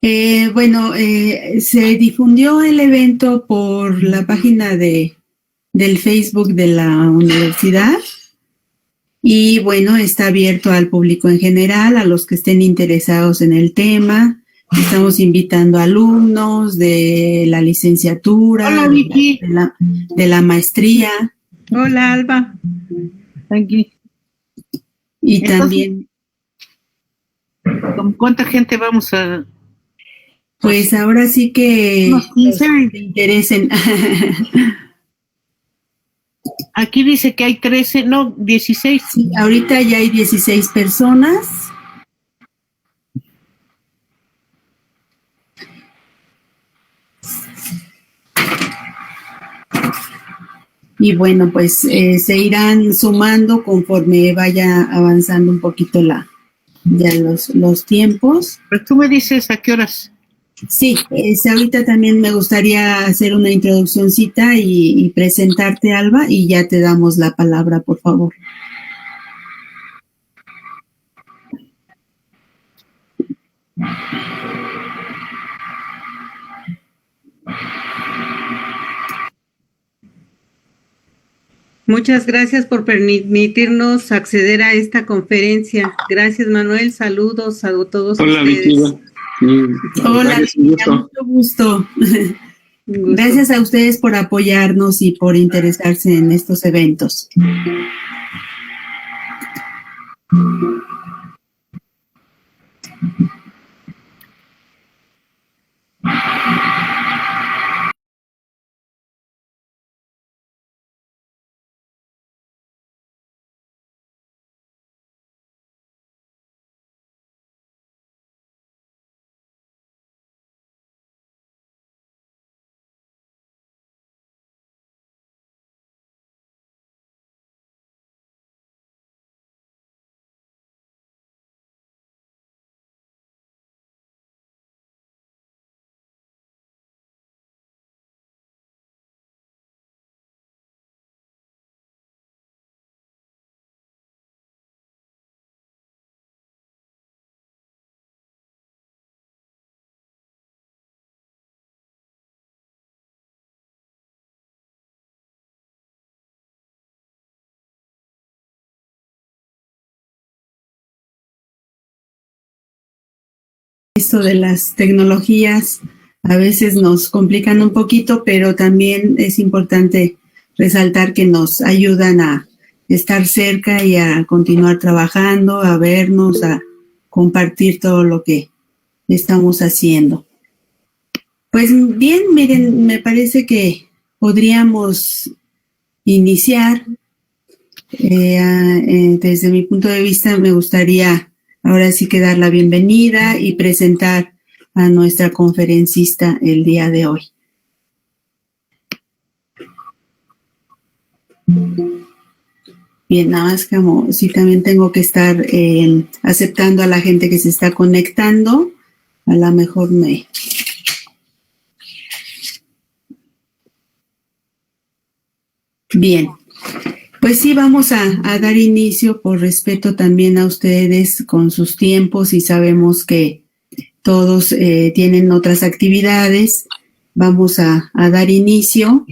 Se difundió el evento por la página del Facebook de la universidad y bueno, está abierto al público en general, a los que estén interesados en el tema. Estamos invitando alumnos de la licenciatura, hola, Vicky. de la maestría. Hola, Alba. Aquí. Y entonces, también... ¿Con cuánta gente vamos a...? Pues ahora sí que unos 15. Los que te interesen. Aquí dice que hay 13, no, 16. Sí, ahorita ya hay 16 personas. Y bueno, pues se irán sumando conforme vaya avanzando un poquito los tiempos. Pero tú me dices a qué horas. Sí, ahorita también me gustaría hacer una introduccióncita y presentarte, Alba, y ya te damos la palabra, por favor. Muchas gracias por permitirnos acceder a esta conferencia. Gracias, Manuel. Saludos a todos ustedes. Hola, mucho gusto. Gracias a ustedes por apoyarnos y por interesarse en estos eventos. Esto de las tecnologías a veces nos complican un poquito, pero también es importante resaltar que nos ayudan a estar cerca y a continuar trabajando, a vernos, a compartir todo lo que estamos haciendo. Pues bien, miren, me parece que podríamos iniciar. Desde mi punto de vista me gustaría ahora sí que dar la bienvenida y presentar a nuestra conferencista el día de hoy. Bien, nada más como sí también tengo que estar aceptando a la gente que se está conectando. A lo mejor me... Bien. Pues sí, vamos a dar inicio por respeto también a ustedes con sus tiempos y sabemos que todos tienen otras actividades. Vamos a dar inicio.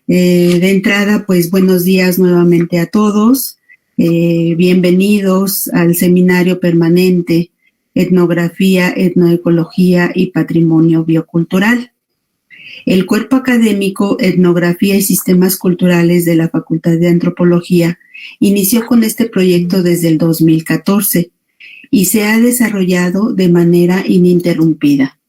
De entrada, pues buenos días nuevamente a todos. Bienvenidos al seminario permanente Etnografía, Etnoecología y Patrimonio Biocultural. El cuerpo académico Etnografía y Sistemas Culturales de la Facultad de Antropología inició con este proyecto desde el 2014 y se ha desarrollado de manera ininterrumpida.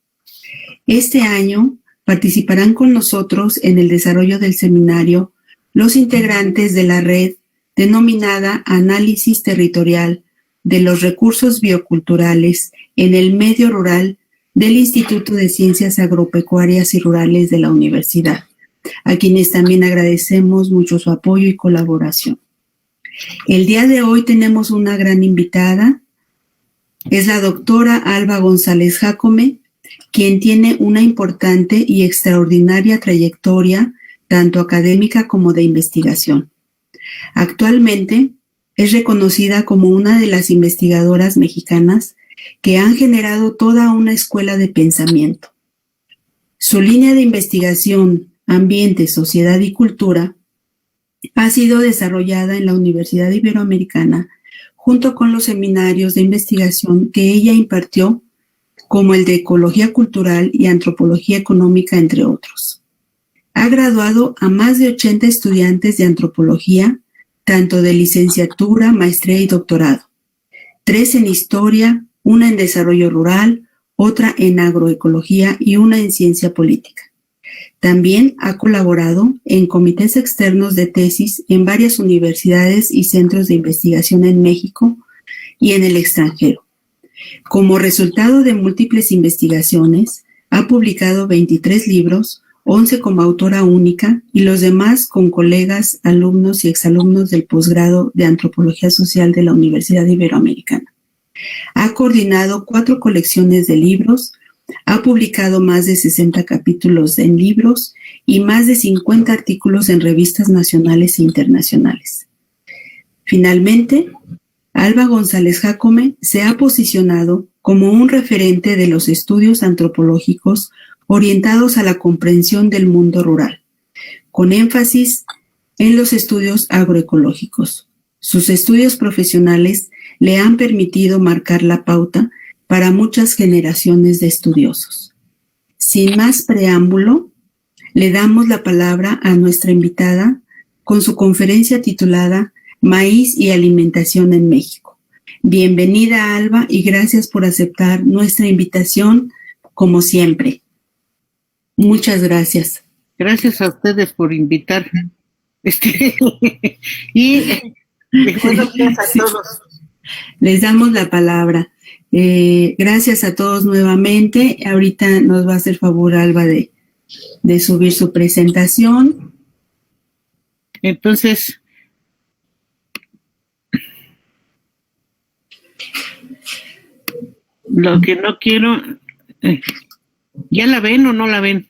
Este año participarán con nosotros en el desarrollo del seminario los integrantes de la red denominada Análisis Territorial de los Recursos Bioculturales en el Medio Rural del Instituto de Ciencias Agropecuarias y Rurales de la Universidad, a quienes también agradecemos mucho su apoyo y colaboración. El día de hoy tenemos una gran invitada, es la doctora Alba González Jácome, quien tiene una importante y extraordinaria trayectoria, tanto académica como de investigación. Actualmente es reconocida como una de las investigadoras mexicanas que han generado toda una escuela de pensamiento. Su línea de investigación, ambiente, sociedad y cultura, ha sido desarrollada en la Universidad Iberoamericana junto con los seminarios de investigación que ella impartió, como el de Ecología Cultural y Antropología Económica, entre otros. Ha graduado a más de 80 estudiantes de antropología, tanto de licenciatura, maestría y doctorado, 3 en historia, una en desarrollo rural, otra en agroecología y una en ciencia política. También ha colaborado en comités externos de tesis en varias universidades y centros de investigación en México y en el extranjero. Como resultado de múltiples investigaciones, ha publicado 23 libros, 11 como autora única y los demás con colegas, alumnos y exalumnos del posgrado de Antropología Social de la Universidad Iberoamericana. Ha coordinado 4 colecciones de libros, ha publicado más de 60 capítulos en libros y más de 50 artículos en revistas nacionales e internacionales. Finalmente, Alba González Jácome se ha posicionado como un referente de los estudios antropológicos orientados a la comprensión del mundo rural, con énfasis en los estudios agroecológicos. Sus estudios profesionales le han permitido marcar la pauta para muchas generaciones de estudiosos. Sin más preámbulo, le damos la palabra a nuestra invitada con su conferencia titulada Maíz y Alimentación en México. Bienvenida, Alba, y gracias por aceptar nuestra invitación, como siempre. Muchas gracias. Gracias a ustedes por invitar. Y buenos días a todos. Les damos la palabra. Gracias a todos nuevamente. Ahorita nos va a hacer favor Alba de subir su presentación. Entonces, lo que no quiero, ¿ya la ven o no la ven?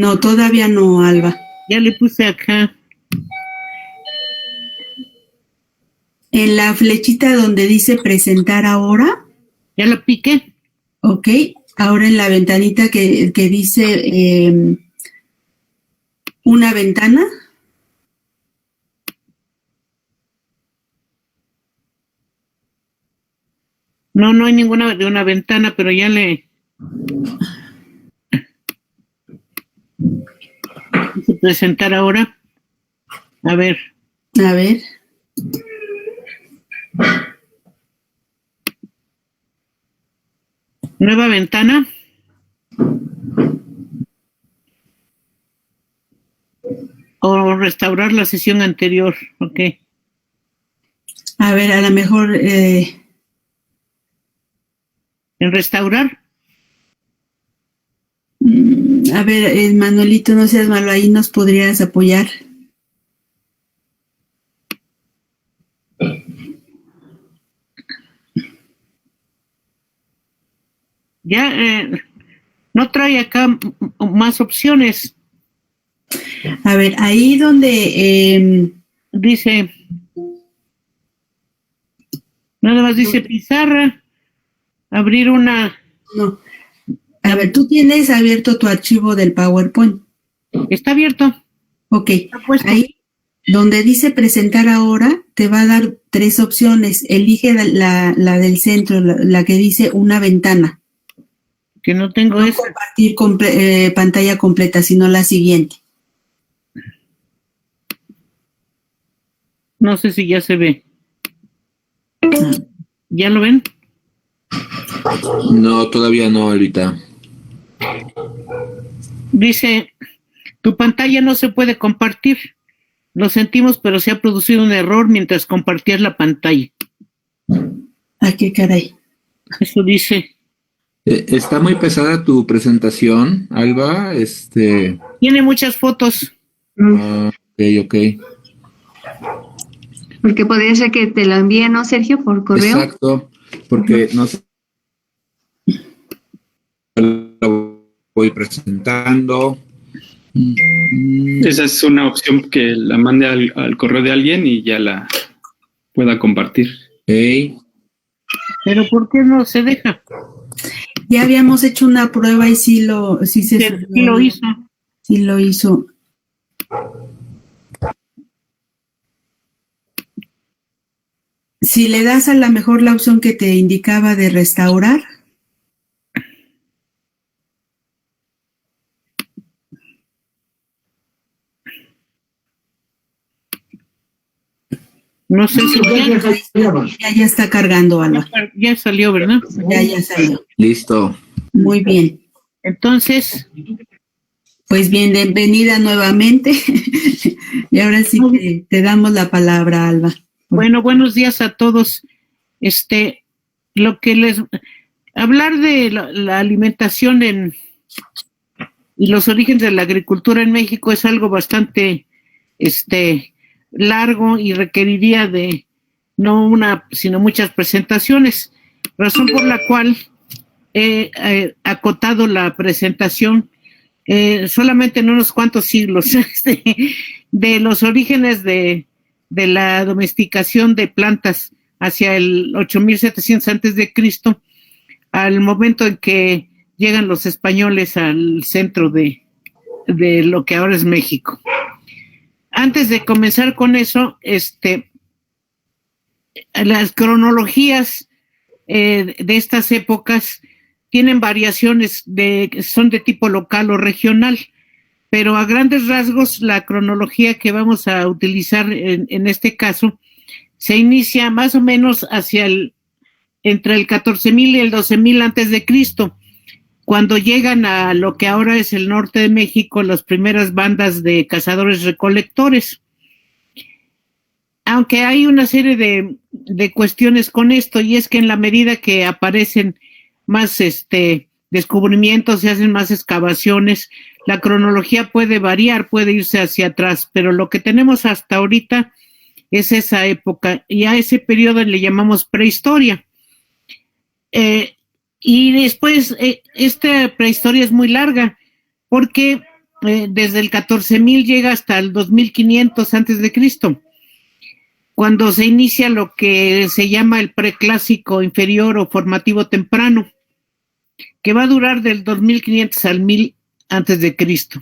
No, todavía no, Alba. Ya le puse acá. En la flechita donde dice presentar ahora. ¿Ya la piqué? Ok, ahora en la ventanita que dice una ventana. No, no hay ninguna de una ventana, pero ya le... Dice presentar ahora. A ver. A ver. Nueva ventana. O restaurar la sesión anterior. Ok. A ver, a lo mejor... ¿En restaurar? A ver, Manuelito, no seas malo, ahí nos podrías apoyar. Ya no trae acá más opciones. A ver, ahí donde dice, nada más dice pizarra, abrir una... No. A ver, tú tienes abierto tu archivo del PowerPoint. Está abierto. Ok, ahí donde dice presentar ahora, te va a dar 3 opciones. Elige la del centro, la que dice una ventana. Que no tengo no esa. Compartir pantalla completa, sino la siguiente. No sé si ya se ve. ¿Ya lo ven? No, todavía no, ahorita. Dice, tu pantalla no se puede compartir. Lo sentimos, pero se ha producido un error mientras compartías la pantalla. ¿A qué caray? Eso dice. Está muy pesada tu presentación, Alba. Tiene muchas fotos. Ok. Porque podría ser que te lo envíen, ¿no, Sergio, por correo? Exacto, porque no sé. Lo voy presentando. Esa es una opción que la mande al correo de alguien y ya la pueda compartir. Ok. Pero ¿por qué no se deja? Ya habíamos hecho una prueba y sí lo hizo. Sí lo hizo. Si le das a la mejor la opción que te indicaba de restaurar. No sé si ya está cargando, Alba. Ya salió, ¿verdad? Ya salió. Listo. Muy bien. Entonces, pues bienvenida nuevamente. Y ahora sí te damos la palabra, Alba. Bueno, buenos días a todos. Lo que hablar de la alimentación y los orígenes de la agricultura en México es algo bastante largo y requeriría de no una, sino muchas presentaciones, razón por la cual he acotado la presentación solamente en unos cuantos siglos de los orígenes de la domesticación de plantas hacia el 8700 antes de Cristo, al momento en que llegan los españoles al centro de lo que ahora es México. Antes de comenzar con eso, las cronologías de estas épocas tienen variaciones son de tipo local o regional, pero a grandes rasgos la cronología que vamos a utilizar en este caso se inicia más o menos entre el 14,000 y el 12,000 antes de Cristo, cuando llegan a lo que ahora es el norte de México las primeras bandas de cazadores-recolectores. Aunque hay una serie de cuestiones con esto, y es que en la medida que aparecen más descubrimientos, se hacen más excavaciones, la cronología puede variar, puede irse hacia atrás, pero lo que tenemos hasta ahorita es esa época, y a ese periodo le llamamos prehistoria. Y después, esta prehistoria es muy larga, porque desde el 14,000 llega hasta el 2500 antes de Cristo, cuando se inicia lo que se llama el preclásico inferior o formativo temprano, que va a durar del 2500 al 1000 antes de Cristo.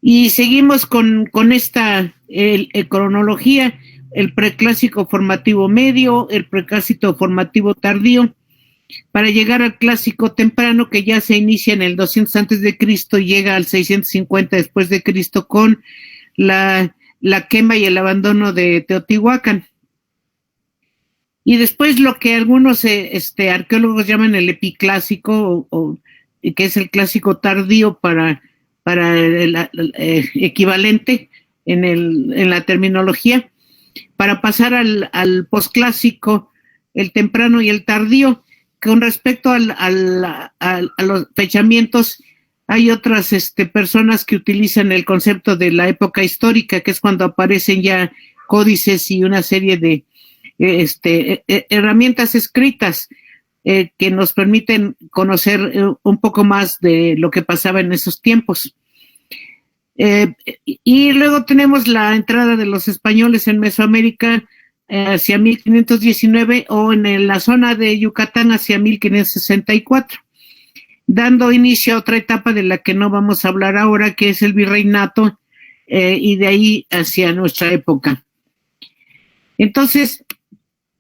Y seguimos con esta cronología, el preclásico formativo medio, el preclásico formativo tardío, para llegar al clásico temprano, que ya se inicia en el 200 antes de Cristo y llega al 650 después de Cristo con la quema y el abandono de Teotihuacán. Y después lo que algunos arqueólogos llaman el epiclásico, que es el clásico tardío para el equivalente en la terminología, para pasar al posclásico, el temprano y el tardío. Con respecto a los fechamientos, hay otras personas que utilizan el concepto de la época histórica, que es cuando aparecen ya códices y una serie de herramientas escritas que nos permiten conocer un poco más de lo que pasaba en esos tiempos. Y luego tenemos la entrada de los españoles en Mesoamérica hacia 1519 o en la zona de Yucatán hacia 1564, dando inicio a otra etapa de la que no vamos a hablar ahora, que es el virreinato, y de ahí hacia nuestra época. Entonces,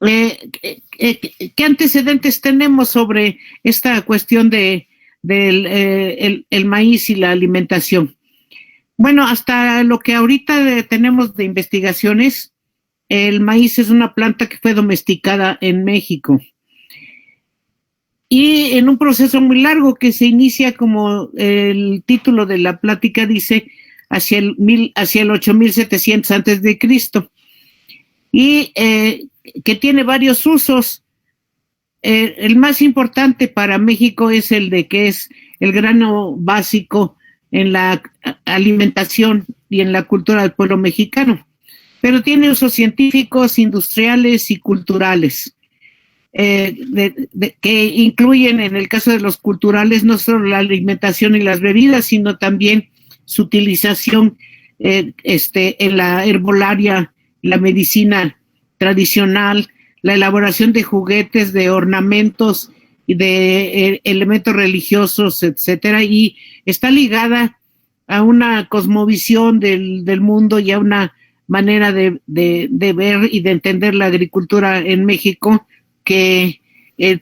¿qué antecedentes tenemos sobre esta cuestión del maíz y la alimentación? Bueno, hasta lo que ahorita tenemos de investigaciones, el maíz es una planta que fue domesticada en México y en un proceso muy largo que se inicia, como el título de la plática dice, hacia el 8700 antes de Cristo, y que tiene varios usos. El más importante para México es el de que es el grano básico en la alimentación y en la cultura del pueblo mexicano, pero tiene usos científicos, industriales y culturales, que incluyen, en el caso de los culturales, no solo la alimentación y las bebidas, sino también su utilización en la herbolaria, la medicina tradicional, la elaboración de juguetes, de ornamentos y de elementos religiosos, etcétera, y está ligada a una cosmovisión del mundo y a una manera de ver y de entender la agricultura en México que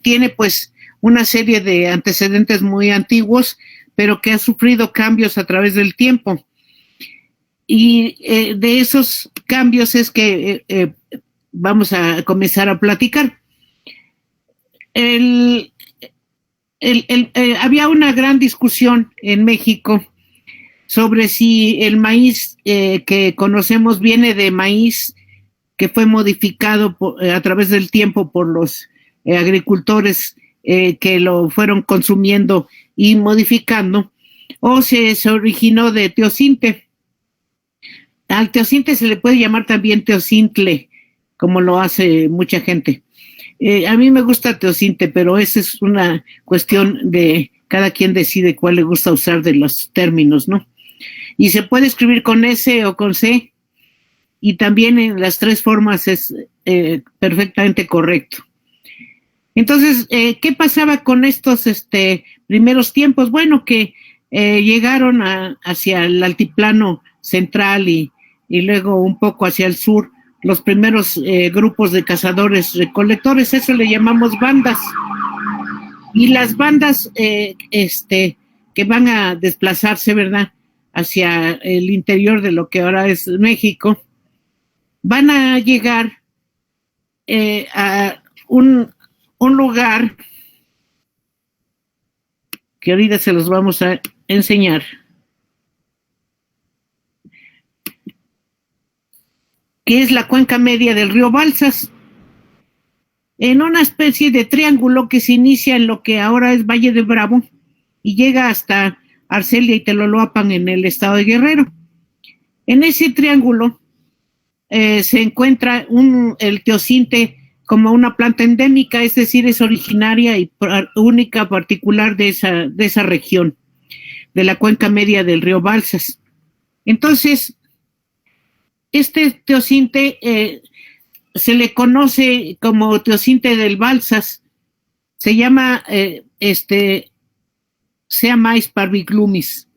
tiene pues una serie de antecedentes muy antiguos, pero que ha sufrido cambios a través del tiempo. Y de esos cambios es que vamos a comenzar a platicar. Había una gran discusión en México sobre si el maíz que conocemos viene de maíz que fue modificado a través del tiempo por los agricultores que lo fueron consumiendo y modificando, o se originó de teosinte. Al teosinte se le puede llamar también teocintle, como lo hace mucha gente. A mí me gusta teocinte, pero esa es una cuestión de cada quien decide cuál le gusta usar de los términos, ¿no? Y se puede escribir con S o con C, y también en las tres formas es perfectamente correcto. Entonces, ¿qué pasaba con estos primeros tiempos? Bueno, que llegaron hacia el altiplano central y luego un poco hacia el sur, los primeros grupos de cazadores recolectores, eso le llamamos bandas. Y las bandas que van a desplazarse, ¿verdad?, hacia el interior de lo que ahora es México, van a llegar a un lugar que ahorita se los vamos a enseñar, que es la cuenca media del río Balsas, en una especie de triángulo que se inicia en lo que ahora es Valle de Bravo y llega hasta Arcelia y Teloloapan en el estado de Guerrero. En ese triángulo se encuentra el teocinte como una planta endémica, es decir, es originaria y única, particular de esa región, de la cuenca media del río Balsas. Entonces, este teocinte se le conoce como teocinte del Balsas, se llama Sea mais parviglumis.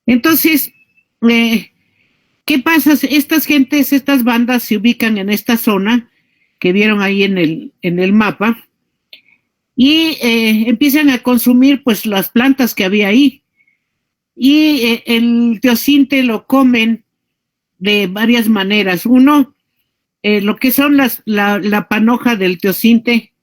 Entonces, ¿qué pasa? Estas bandas se ubican en esta zona que vieron ahí en el mapa y empiezan a consumir pues las plantas que había ahí. Y el teocinte lo comen de varias maneras. Uno, lo que son la panoja del teocinte,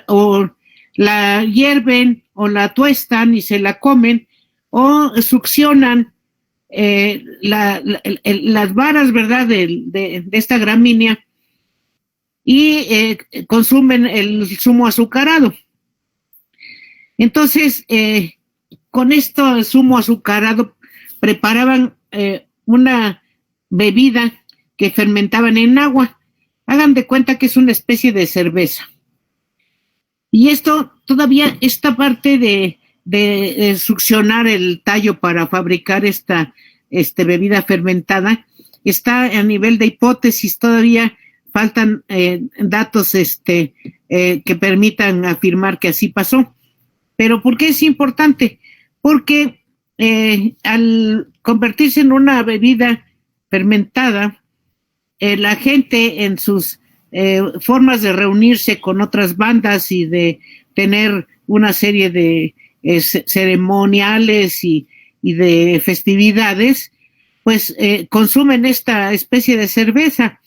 o la hierven o la tuestan y se la comen, o succionan las varas, ¿verdad?, de esta gramínea y consumen el zumo azucarado. Entonces, con esto zumo azucarado preparaban una bebida que fermentaban en agua. Hagan de cuenta que es una especie de cerveza. Y esto, todavía esta parte de succionar el tallo para fabricar esta bebida fermentada está a nivel de hipótesis. Todavía faltan datos que permitan afirmar que así pasó. Pero ¿por qué es importante? Porque al convertirse en una bebida fermentada, la gente en sus formas de reunirse con otras bandas y de tener una serie de ceremoniales y de festividades, pues consumen esta especie de cerveza,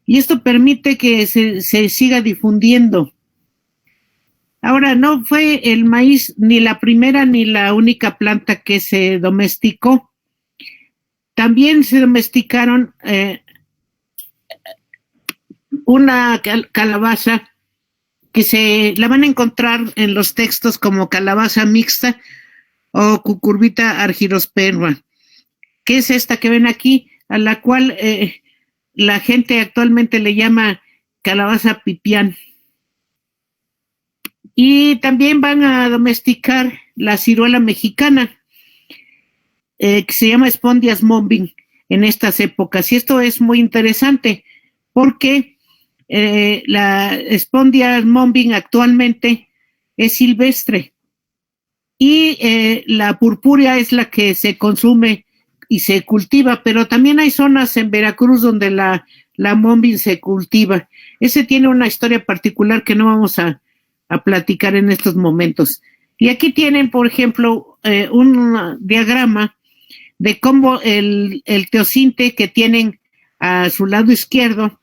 y esto permite que se siga difundiendo. Ahora, no fue el maíz ni la primera ni la única planta que se domesticó. También se domesticaron una calabaza que la van a encontrar en los textos como calabaza mixta o Cucurbita argyrosperma, que es esta que ven aquí, a la cual la gente actualmente le llama calabaza pipián. Y también van a domesticar la ciruela mexicana, que se llama Spondias mombing. en estas épocas. Y esto es muy interesante porque la Spondia mombing actualmente es silvestre y la purpúrea es la que se consume y se cultiva, pero también hay zonas en Veracruz donde la mombing se cultiva. Ese tiene una historia particular que no vamos a platicar en estos momentos. Y aquí tienen, por ejemplo, un diagrama de cómo el teosinte que tienen a su lado izquierdo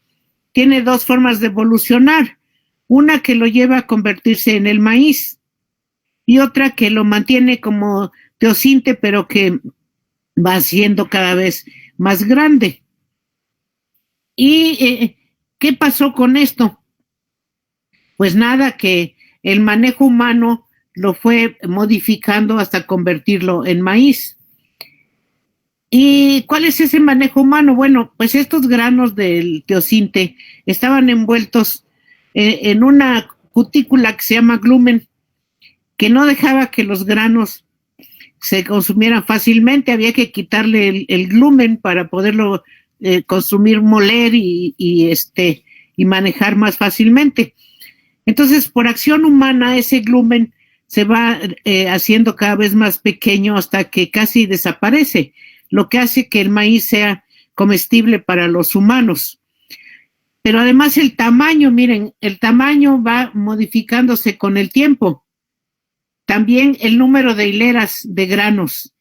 tiene dos formas de evolucionar. Una que lo lleva a convertirse en el maíz y otra que lo mantiene como teosinte, pero que va siendo cada vez más grande. ¿Y qué pasó con esto? Pues nada, que el manejo humano lo fue modificando hasta convertirlo en maíz. ¿Y cuál es ese manejo humano? Bueno, pues estos granos del teosinte estaban envueltos en una cutícula que se llama glumen, que no dejaba que los granos se consumieran fácilmente. Había que quitarle el glumen para poderlo consumir, moler y manejar más fácilmente. Entonces, por acción humana, ese glumen se va haciendo cada vez más pequeño hasta que casi desaparece, lo que hace que el maíz sea comestible para los humanos. Pero además el tamaño, miren, el tamaño va modificándose con el tiempo. También el número de hileras de granos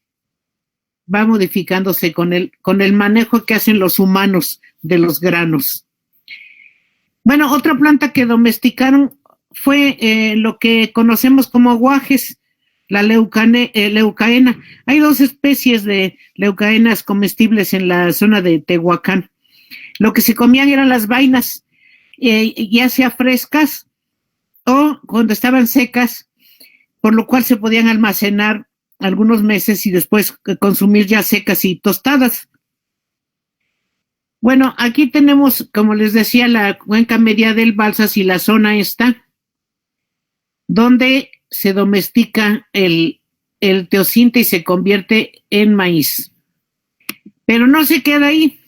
va modificándose con el manejo que hacen los humanos de los granos. Bueno, otra planta que domesticaron fue lo que conocemos como guajes, la leucaena. Hay dos especies de leucaenas comestibles en la zona de Tehuacán. Lo que se comían eran las vainas, ya sea frescas o cuando estaban secas, por lo cual se podían almacenar algunos meses y después consumir ya secas y tostadas. Bueno, aquí tenemos, como les decía, la cuenca media del Balsas y la zona esta, donde se domestica el teosinte y se convierte en maíz. Pero no se queda ahí.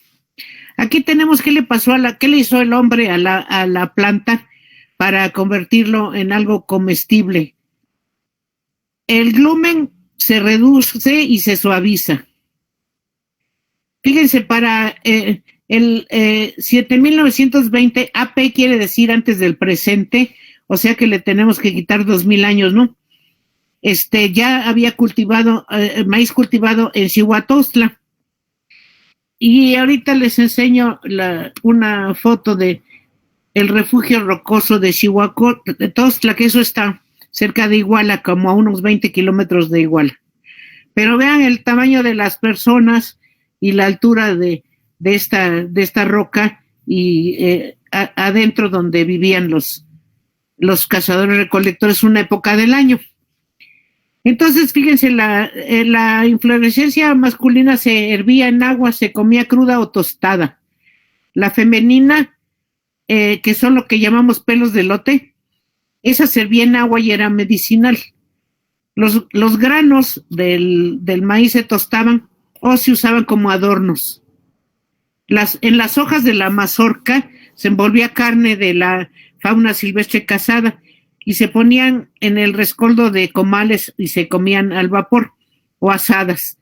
Aquí tenemos qué le hizo el hombre a la planta para convertirlo en algo comestible. El glumen se reduce y se suaviza. Fíjense, para el 7920, AP quiere decir antes del presente, o sea que le tenemos que quitar 2000 años, ¿no? Ya había cultivado, maíz cultivado en Cihuatostla. Y ahorita les enseño una foto de el refugio rocoso de Cihuatostla, que eso está cerca de Iguala, como a unos 20 kilómetros de Iguala. Pero vean el tamaño de las personas y la altura de esta roca y adentro donde vivían los cazadores recolectores una época del año. Entonces, fíjense, la inflorescencia masculina se hervía en agua, se comía cruda o tostada. La femenina, que son lo que llamamos pelos de elote, esa se hervía en agua y era medicinal. Los granos del maíz se tostaban o se usaban como adornos. En las hojas de la mazorca se envolvía carne de la fauna silvestre cazada y se ponían en el rescoldo de comales y se comían al vapor o asadas.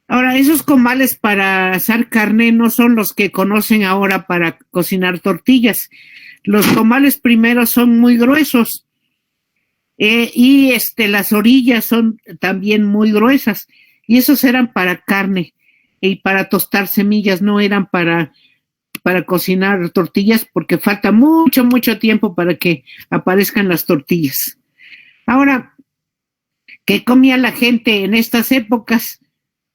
Ahora, esos comales para asar carne no son los que conocen ahora para cocinar tortillas. Los comales primeros son muy gruesos y las orillas son también muy gruesas y esos eran para carne y para tostar semillas, no eran para cocinar tortillas porque falta mucho tiempo para que aparezcan las tortillas. Ahora, ¿qué comía la gente en estas épocas?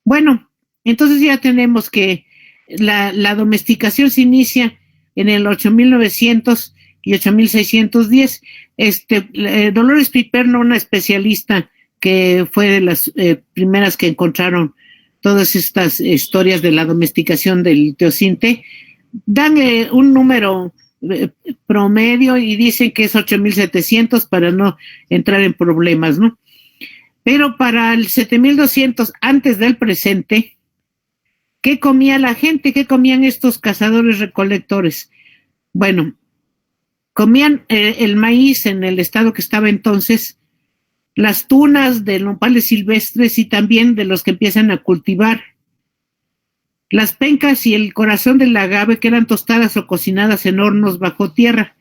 Bueno, entonces ya tenemos que la domesticación se inicia en el 8900 y 8610. Dolores Piperno, una especialista que fue de las primeras que encontraron todas estas historias de la domesticación del teosinte, dan un número promedio y dicen que es 8700 para no entrar en problemas, ¿no? Pero para el 7200 antes del presente, ¿qué comía la gente? ¿Qué comían estos cazadores recolectores? Bueno, comían el maíz en el estado que estaba entonces, las tunas de nopales silvestres y también de los que empiezan a cultivar, las pencas y el corazón del agave que eran tostadas o cocinadas en hornos bajo tierra.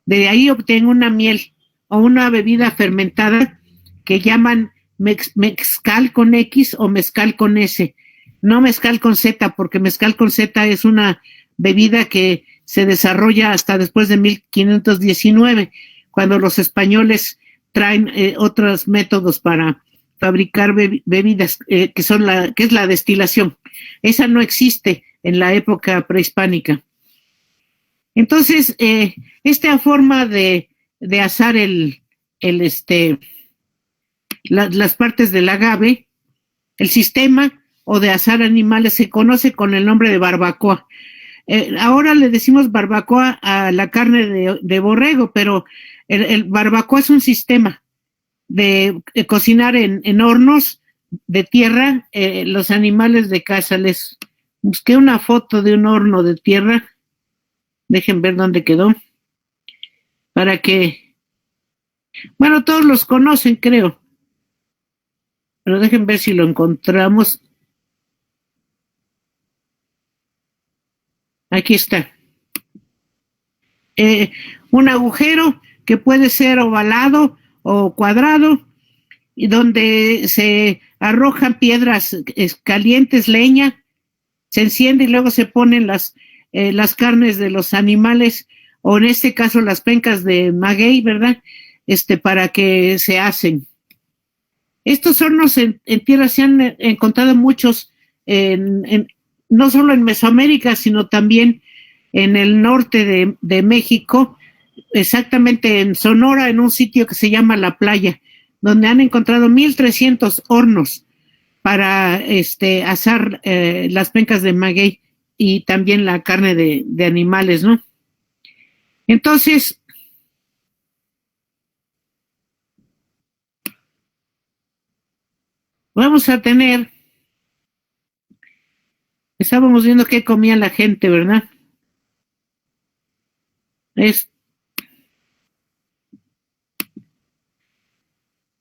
De ahí obtienen una miel o una bebida fermentada que llaman mezcal con X o mezcal con S, no mezcal con Z, porque mezcal con Z es una bebida que se desarrolla hasta después de 1519, cuando los españoles traen otros métodos para fabricar bebidas, que es la destilación. Esa no existe en la época prehispánica. Entonces, esta forma de asar las partes del agave, el sistema o de asar animales se conoce con el nombre de barbacoa. Ahora le decimos barbacoa a la carne de borrego, pero el barbacoa es un sistema de cocinar en hornos de tierra los animales de caza. Les busqué una foto de un horno de tierra. Dejen ver dónde quedó. Para que... Bueno, todos los conocen, creo. Pero dejen ver si lo encontramos. Aquí está. Un agujero que puede ser ovalado o cuadrado, y donde se arrojan piedras calientes, leña, se enciende y luego se ponen las carnes de los animales, o en este caso las pencas de maguey, ¿verdad? Para que se hacen. Estos hornos en tierra se han encontrado muchos, no solo en Mesoamérica, sino también en el norte de México, exactamente en Sonora, en un sitio que se llama La Playa, donde han encontrado 1,300 hornos para asar las pencas de maguey y también la carne de animales, ¿no? Entonces, vamos a tener, estábamos viendo qué comía la gente, ¿verdad?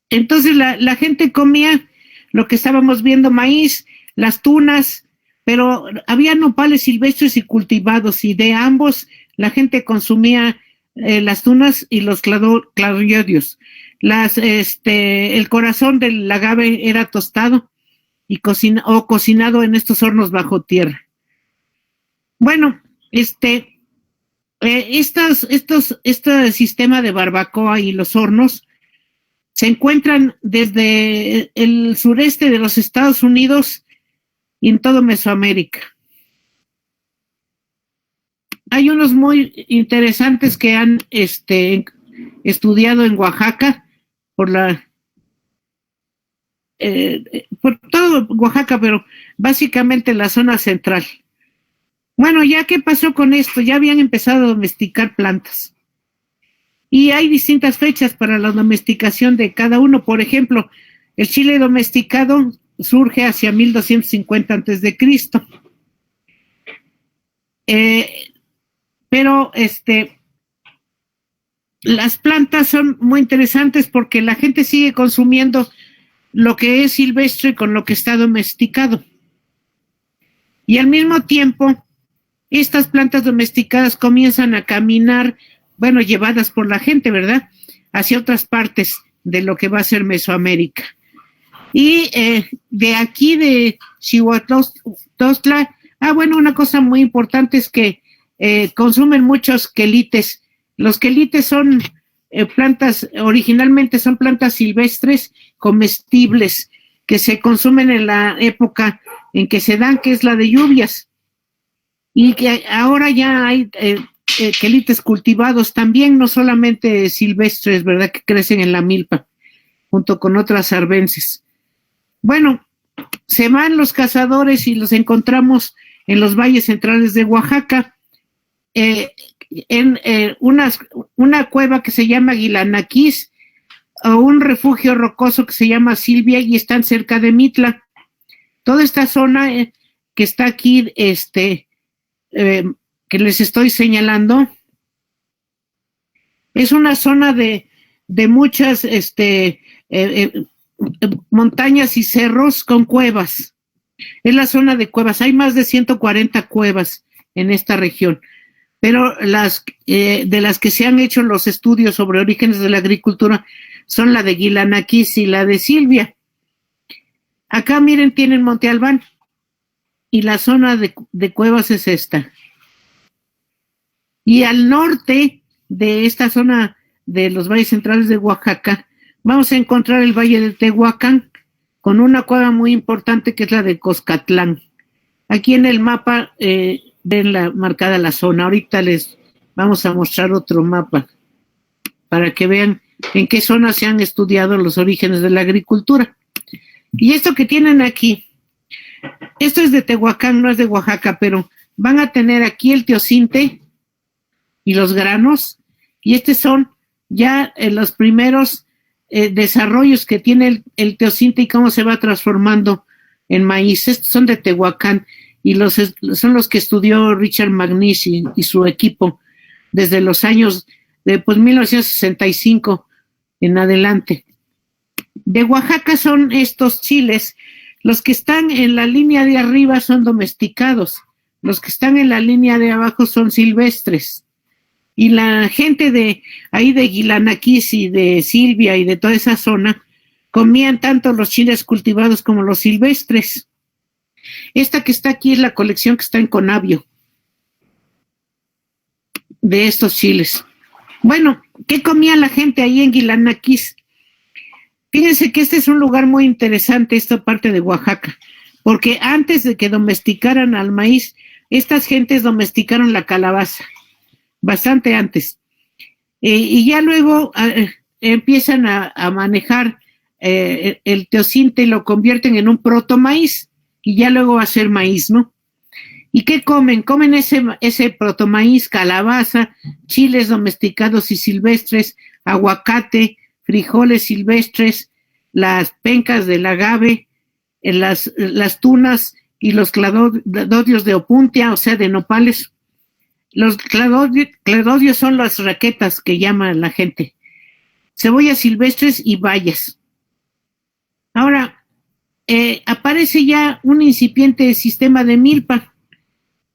Entonces la gente comía lo que estábamos viendo, maíz, las tunas, pero había nopales silvestres y cultivados, y de ambos la gente consumía las tunas y los cladodios. El corazón del agave era tostado y cocinado en estos hornos bajo tierra. Bueno, este sistema de barbacoa y los hornos se encuentran desde el sureste de los Estados Unidos y en todo Mesoamérica. Hay unos muy interesantes que han estudiado en Oaxaca, por todo Oaxaca, pero básicamente la zona central. Bueno, ¿ya qué pasó con esto? Ya habían empezado a domesticar plantas. Y hay distintas fechas para la domesticación de cada uno. Por ejemplo, el chile domesticado surge hacia 1250 a.C. Pero las plantas son muy interesantes porque la gente sigue consumiendo lo que es silvestre con lo que está domesticado. Y al mismo tiempo, estas plantas domesticadas comienzan a caminar, bueno, llevadas por la gente, ¿verdad?, hacia otras partes de lo que va a ser Mesoamérica. Y de aquí de Xihuatlostla, bueno, una cosa muy importante es que consumen muchos quelites. Los quelites son plantas, originalmente son plantas silvestres comestibles que se consumen en la época en que se dan, que es la de lluvias. Y que ahora ya hay quelites cultivados también, no solamente silvestres, ¿verdad?, que crecen en la milpa, junto con otras arbences. Bueno, se van los cazadores y los encontramos en los valles centrales de Oaxaca, en una cueva que se llama Guilanaquís, o un refugio rocoso que se llama Silvia, y están cerca de Mitla. Toda esta zona que está aquí, que les estoy señalando, es una zona de muchas montañas y cerros con cuevas. Es la zona de cuevas. Hay más de 140 cuevas en esta región, pero de las que se han hecho los estudios sobre orígenes de la agricultura son la de Guilanaquis y la de Silvia. Acá, miren, tienen Monte Albán y la zona de cuevas es esta. Y al norte de esta zona de los valles centrales de Oaxaca, vamos a encontrar el Valle de Tehuacán, con una cueva muy importante que es la de Coscatlán. Aquí en el mapa ven marcada la zona. Ahorita les vamos a mostrar otro mapa para que vean en qué zona se han estudiado los orígenes de la agricultura. Y esto que tienen aquí, esto es de Tehuacán, no es de Oaxaca, pero van a tener aquí el teocinte y los granos, y estos son ya los primeros desarrollos que tiene el teocinte y cómo se va transformando en maíz. Estos son de Tehuacán y son los que estudió Richard McNish y su equipo desde los años de 1965 en adelante. De Oaxaca son estos chiles. Los que están en la línea de arriba son domesticados, los que están en la línea de abajo son silvestres. Y la gente de ahí de Guilanaquis y de Silvia y de toda esa zona comían tanto los chiles cultivados como los silvestres. Esta que está aquí es la colección que está en Conavio de estos chiles. Bueno, ¿qué comía la gente ahí en Guilanaquis? Fíjense que este es un lugar muy interesante, esta parte de Oaxaca, porque antes de que domesticaran al maíz, estas gentes domesticaron la calabaza, bastante antes. Y ya luego empiezan a manejar el teocinte y lo convierten en un protomaíz, y ya luego va a ser maíz, ¿no? ¿Y qué comen? Comen ese protomaíz, calabaza, chiles domesticados y silvestres, aguacate, frijoles silvestres, las pencas del agave, las tunas y los cladodios de opuntia, o sea, de nopales. Los cladodios son las raquetas que llama la gente. Cebollas silvestres y bayas. Ahora, aparece ya un incipiente sistema de milpa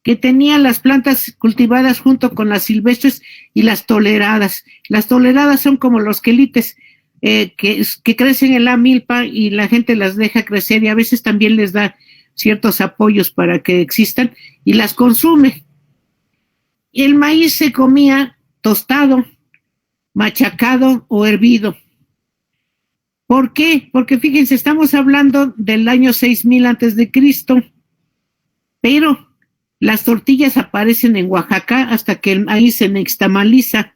que tenía las plantas cultivadas junto con las silvestres y las toleradas. Las toleradas son como los quelites que crecen en la milpa y la gente las deja crecer y a veces también les da ciertos apoyos para que existan y las consume. El maíz se comía tostado, machacado o hervido. ¿Por qué? Porque fíjense, estamos hablando del año 6000 antes de Cristo, pero las tortillas aparecen en Oaxaca hasta que el maíz se nixtamaliza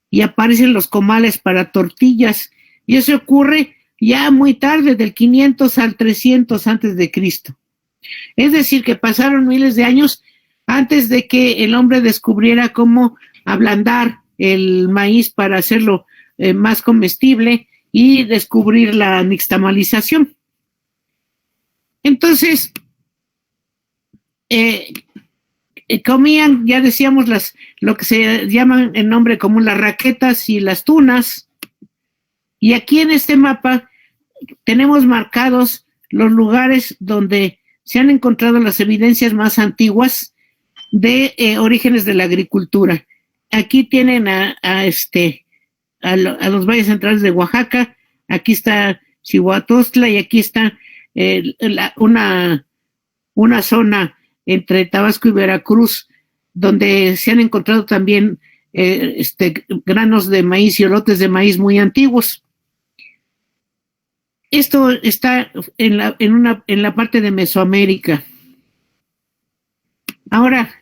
y aparecen los comales para tortillas. Y eso ocurre ya muy tarde, del 500 al 300 antes de Cristo. Es decir, que pasaron miles de años antes de que el hombre descubriera cómo ablandar el maíz para hacerlo más comestible y descubrir la nixtamalización. Entonces, comían, ya decíamos, lo que se llaman en nombre común las raquetas y las tunas. Y aquí en este mapa tenemos marcados los lugares donde se han encontrado las evidencias más antiguas de orígenes de la agricultura. Aquí tienen a los valles centrales de Oaxaca, aquí está Cihuatostla y aquí está una zona entre Tabasco y Veracruz, donde se han encontrado también granos de maíz y olotes de maíz muy antiguos. Esto está en la parte de Mesoamérica. Ahora,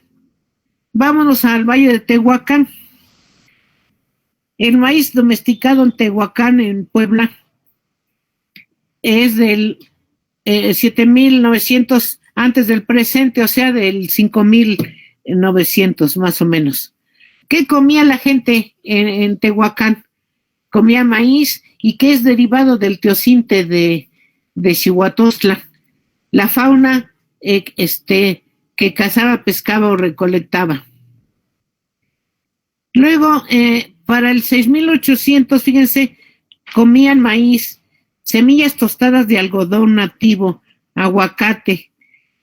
vámonos al Valle de Tehuacán. El maíz domesticado en Tehuacán, en Puebla, es del 7900 antes del presente, o sea, del 5900 más o menos. ¿Qué comía la gente en Tehuacán? Comía maíz y que es derivado del teocinte de Cihuatostla. La fauna que cazaba, pescaba o recolectaba. Luego, para el 6800, fíjense, comían maíz, semillas tostadas de algodón nativo, aguacate,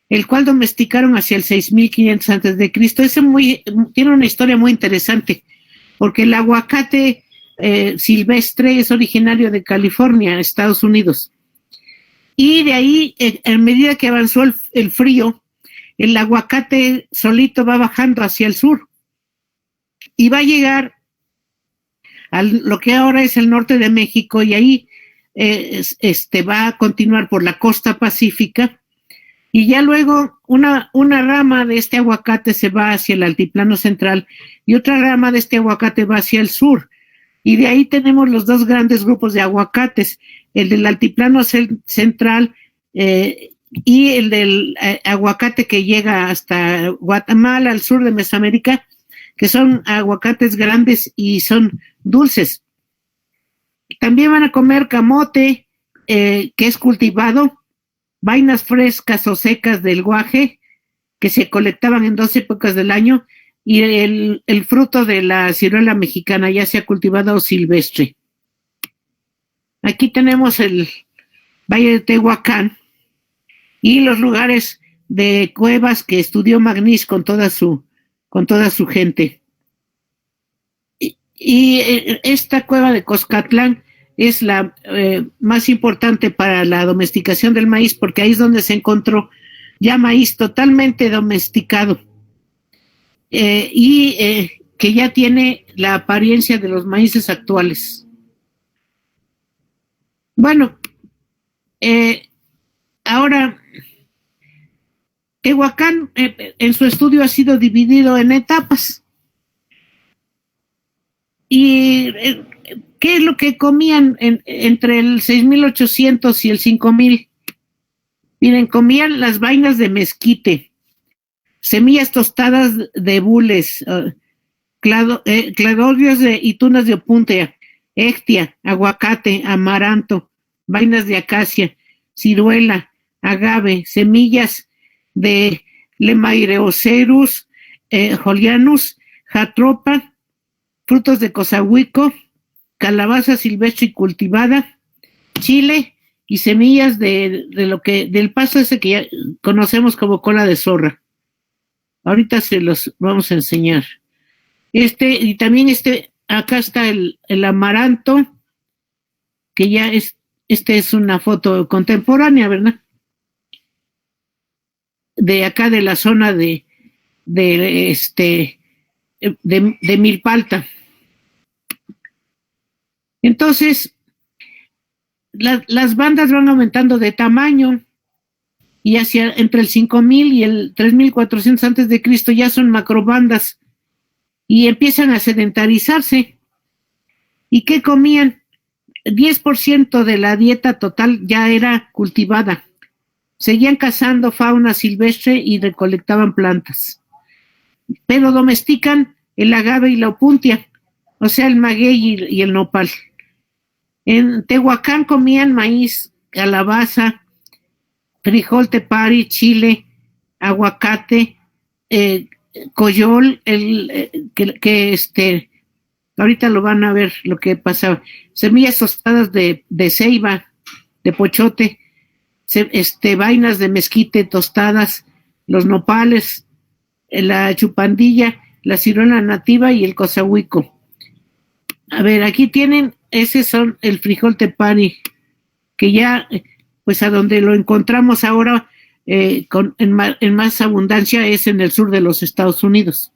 el cual domesticaron hacia el 6500 antes de Cristo. Tiene una historia muy interesante, porque el aguacate silvestre es originario de California, Estados Unidos. Y de ahí, a medida que avanzó el frío, el aguacate solito va bajando hacia el sur y va a llegar a lo que ahora es el norte de México, y ahí va a continuar por la costa pacífica, y ya luego una rama de este aguacate se va hacia el altiplano central y otra rama de este aguacate va hacia el sur, y de ahí tenemos los dos grandes grupos de aguacates, el del altiplano central y el del aguacate que llega hasta Guatemala, al sur de Mesoamérica, que son aguacates grandes y son dulces. También van a comer camote, que es cultivado, vainas frescas o secas del guaje, que se colectaban en 2 épocas del año, y el fruto de la ciruela mexicana, ya sea cultivada o silvestre. Aquí tenemos el Valle de Tehuacán y los lugares de cuevas que estudió Magnís con toda su gente. Y esta cueva de Coscatlán es la más importante para la domesticación del maíz, porque ahí es donde se encontró ya maíz totalmente domesticado que ya tiene la apariencia de los maíces actuales. Bueno, ahora, Tehuacán en su estudio ha sido dividido en etapas. ¿Y qué es lo que comían entre el 6800 y el 5000? Miren, comían las vainas de mezquite, semillas tostadas de bules, cladodios y tunas de opuntia, ectia, aguacate, amaranto, vainas de acacia, ciruela, agave, semillas de Lemaireocerus, Julianus, jatropa, frutos de cosahuico, calabaza silvestre y cultivada, chile y semillas del pasto ese que ya conocemos como cola de zorra. Ahorita se los vamos a enseñar. Y también acá está el amaranto, que ya es una foto contemporánea, ¿verdad? De acá de la zona de Milpalta. Entonces, las bandas van aumentando de tamaño, y entre el 5000 y el 3400 antes de Cristo ya son macrobandas y empiezan a sedentarizarse. ¿Y qué comían? 10% de la dieta total ya era cultivada. Seguían cazando fauna silvestre y recolectaban plantas. Pero domestican el agave y la opuntia, o sea, el maguey y el nopal. En Tehuacán comían maíz, calabaza, frijol tepari, chile, aguacate, coyol, ahorita lo van a ver lo que pasaba, semillas tostadas de ceiba, de pochote, vainas de mezquite tostadas, los nopales, la chupandilla, la ciruela nativa y el cosahuico. A ver, aquí tienen, ese son el frijol tepari, que ya, pues a donde lo encontramos ahora en más abundancia es en el sur de los Estados Unidos,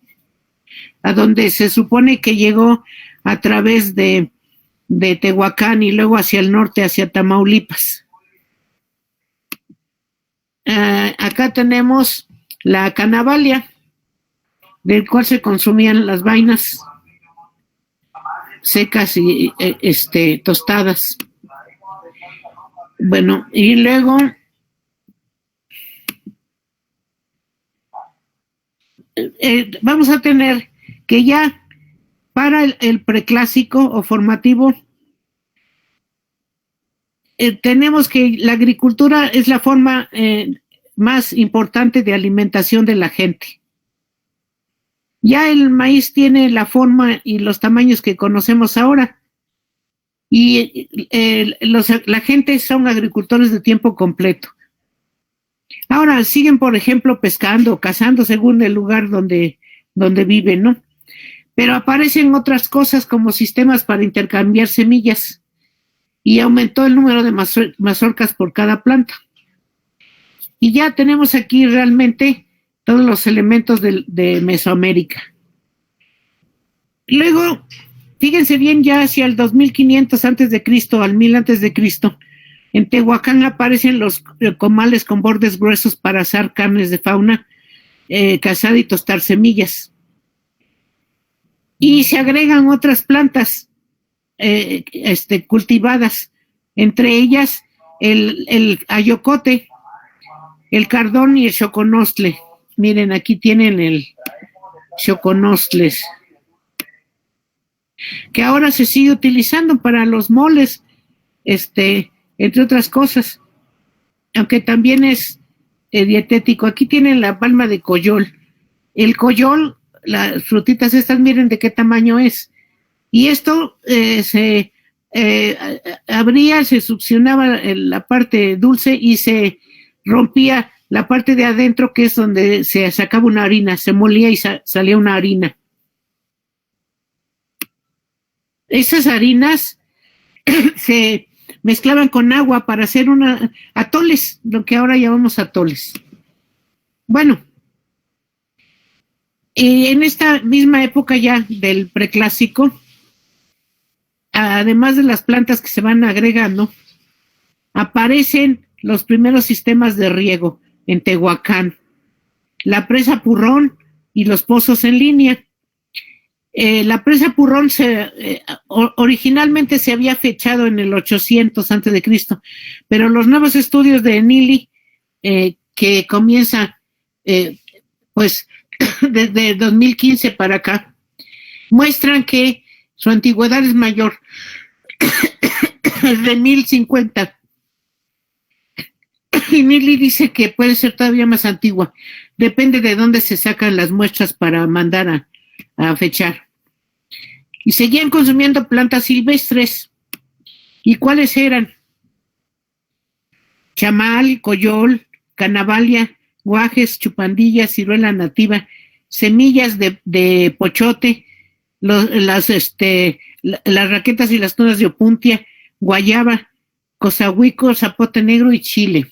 a donde se supone que llegó a través de Tehuacán y luego hacia el norte, hacia Tamaulipas. Acá tenemos la canavalia, del cual se consumían las vainas secas y tostadas. Bueno, y luego vamos a tener que ya para el preclásico o formativo tenemos que la agricultura es la forma más importante de alimentación de la gente. Ya el maíz tiene la forma y los tamaños que conocemos ahora. Y la gente son agricultores de tiempo completo. Ahora siguen, por ejemplo, pescando, cazando según el lugar donde viven, ¿no? Pero aparecen otras cosas como sistemas para intercambiar semillas y aumentó el número de mazorcas por cada planta. Y ya tenemos aquí realmente todos los elementos de Mesoamérica. Luego, fíjense bien, ya hacia el 2500 antes de Cristo, al 1000 antes de Cristo, en Tehuacán aparecen los comales con bordes gruesos para asar carnes de fauna, cazar y tostar semillas. Y se agregan otras plantas cultivadas, entre ellas el ayocote, el cardón y el xoconostle. Miren, aquí tienen el xoconostles, que ahora se sigue utilizando para los moles, entre otras cosas, aunque también es dietético. Aquí tienen la palma de coyol. El coyol, las frutitas estas, miren de qué tamaño es. Y esto se abría, se succionaba la parte dulce y se rompía la parte de adentro, que es donde se sacaba una harina, se molía y salía una harina. Esas harinas se mezclaban con agua para hacer atoles, lo que ahora llamamos atoles. Bueno, en esta misma época ya del preclásico, además de las plantas que se van agregando, aparecen los primeros sistemas de riego en Tehuacán, la presa Purrón y los pozos en línea. La presa Purrón originalmente se había fechado en el 800 antes de Cristo, pero los nuevos estudios de Nili, que comienza pues desde 2015 para acá, muestran que su antigüedad es mayor, de 1050. Y Nili dice que puede ser todavía más antigua, depende de dónde se sacan las muestras para mandar a fechar. Y seguían consumiendo plantas silvestres. ¿Y cuáles eran? Chamal, coyol, canavalia, guajes, chupandilla, ciruela nativa, semillas de pochote, las raquetas y las tunas de opuntia, guayaba, cosahuico, zapote negro y chile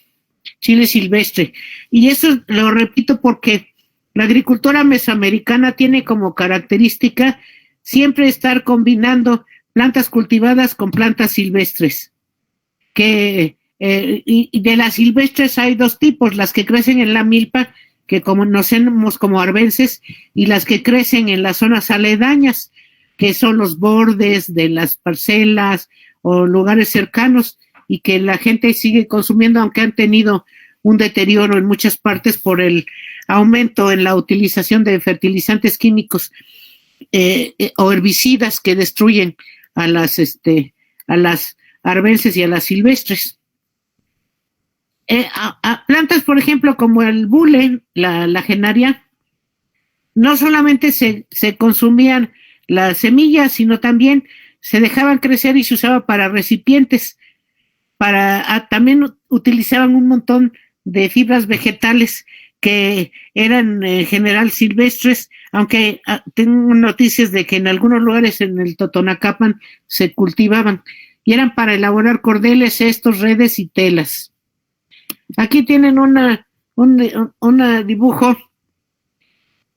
silvestre. Y eso lo repito porque la agricultura mesoamericana tiene como característica siempre estar combinando plantas cultivadas con plantas silvestres. Y de las silvestres hay dos tipos: las que crecen en la milpa, que conocemos como arbences, y las que crecen en las zonas aledañas, que son los bordes de las parcelas o lugares cercanos, y que la gente sigue consumiendo, aunque han tenido un deterioro en muchas partes por el aumento en la utilización de fertilizantes químicos o herbicidas que destruyen a las arbences y a las silvestres. A plantas, por ejemplo, como el bule, la genaria, no solamente se consumían las semillas, sino también se dejaban crecer y se usaba para recipientes. También utilizaban un montón de fibras vegetales que eran en general silvestres, aunque tengo noticias de que en algunos lugares en el Totonacapan se cultivaban, y eran para elaborar cordeles, cestos, redes y telas. Aquí tienen un dibujo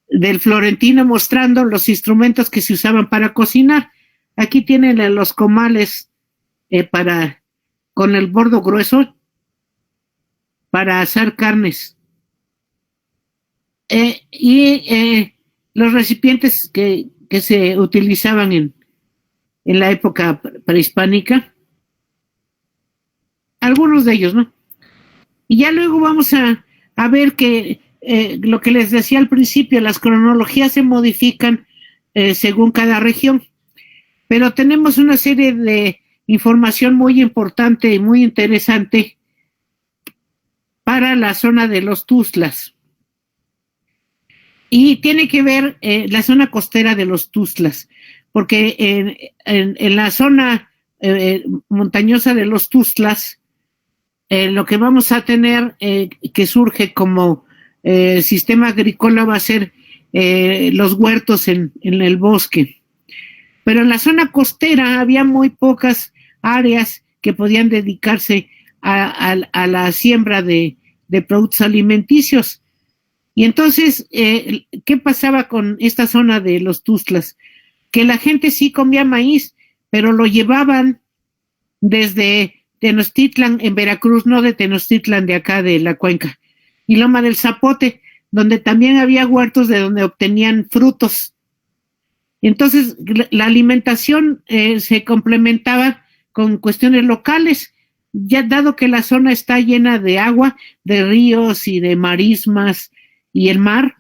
del Florentino mostrando los instrumentos que se usaban para cocinar. Aquí tienen los comales con el bordo grueso para asar carnes. Y los recipientes que se utilizaban en la época prehispánica, algunos de ellos, ¿no? Y ya luego vamos a ver que lo que les decía al principio, las cronologías se modifican según cada región, pero tenemos una serie de información muy importante y muy interesante para la zona de los Tuzlas. Y tiene que ver la zona costera de los Tuzlas, porque en la zona montañosa de los Tuzlas, lo que vamos a tener que surge como sistema agrícola va a ser los huertos en el bosque. Pero en la zona costera había muy pocas áreas que podían dedicarse a la siembra de productos alimenticios. Y entonces, ¿qué pasaba con esta zona de los Tuzlas? Que la gente sí comía maíz, pero lo llevaban desde Tenochtitlan en Veracruz, no de Tenochtitlan de acá de la cuenca, y Loma del Zapote, donde también había huertos de donde obtenían frutos. Entonces, la alimentación se complementaba con cuestiones locales, ya dado que la zona está llena de agua, de ríos y de marismas y el mar.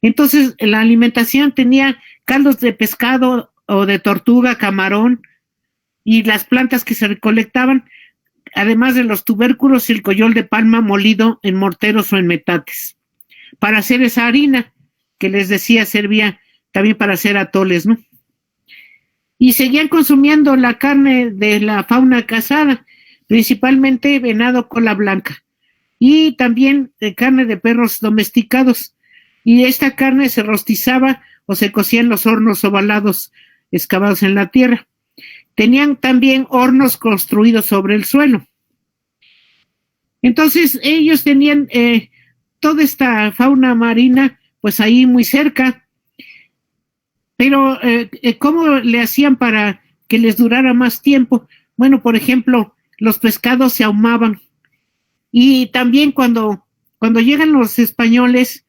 Entonces, la alimentación tenía caldos de pescado o de tortuga, camarón, y las plantas que se recolectaban, además de los tubérculos y el coyol de palma molido en morteros o en metates, para hacer esa harina que les decía servía también para hacer atoles, ¿no? Y seguían consumiendo la carne de la fauna cazada, principalmente venado cola blanca, y también carne de perros domesticados, y esta carne se rostizaba o se cocía en los hornos ovalados excavados en la tierra. Tenían también hornos construidos sobre el suelo. Entonces ellos tenían toda esta fauna marina pues ahí muy cerca, pero ¿cómo le hacían para que les durara más tiempo? Bueno, por ejemplo, los pescados se ahumaban, y también cuando llegan los españoles,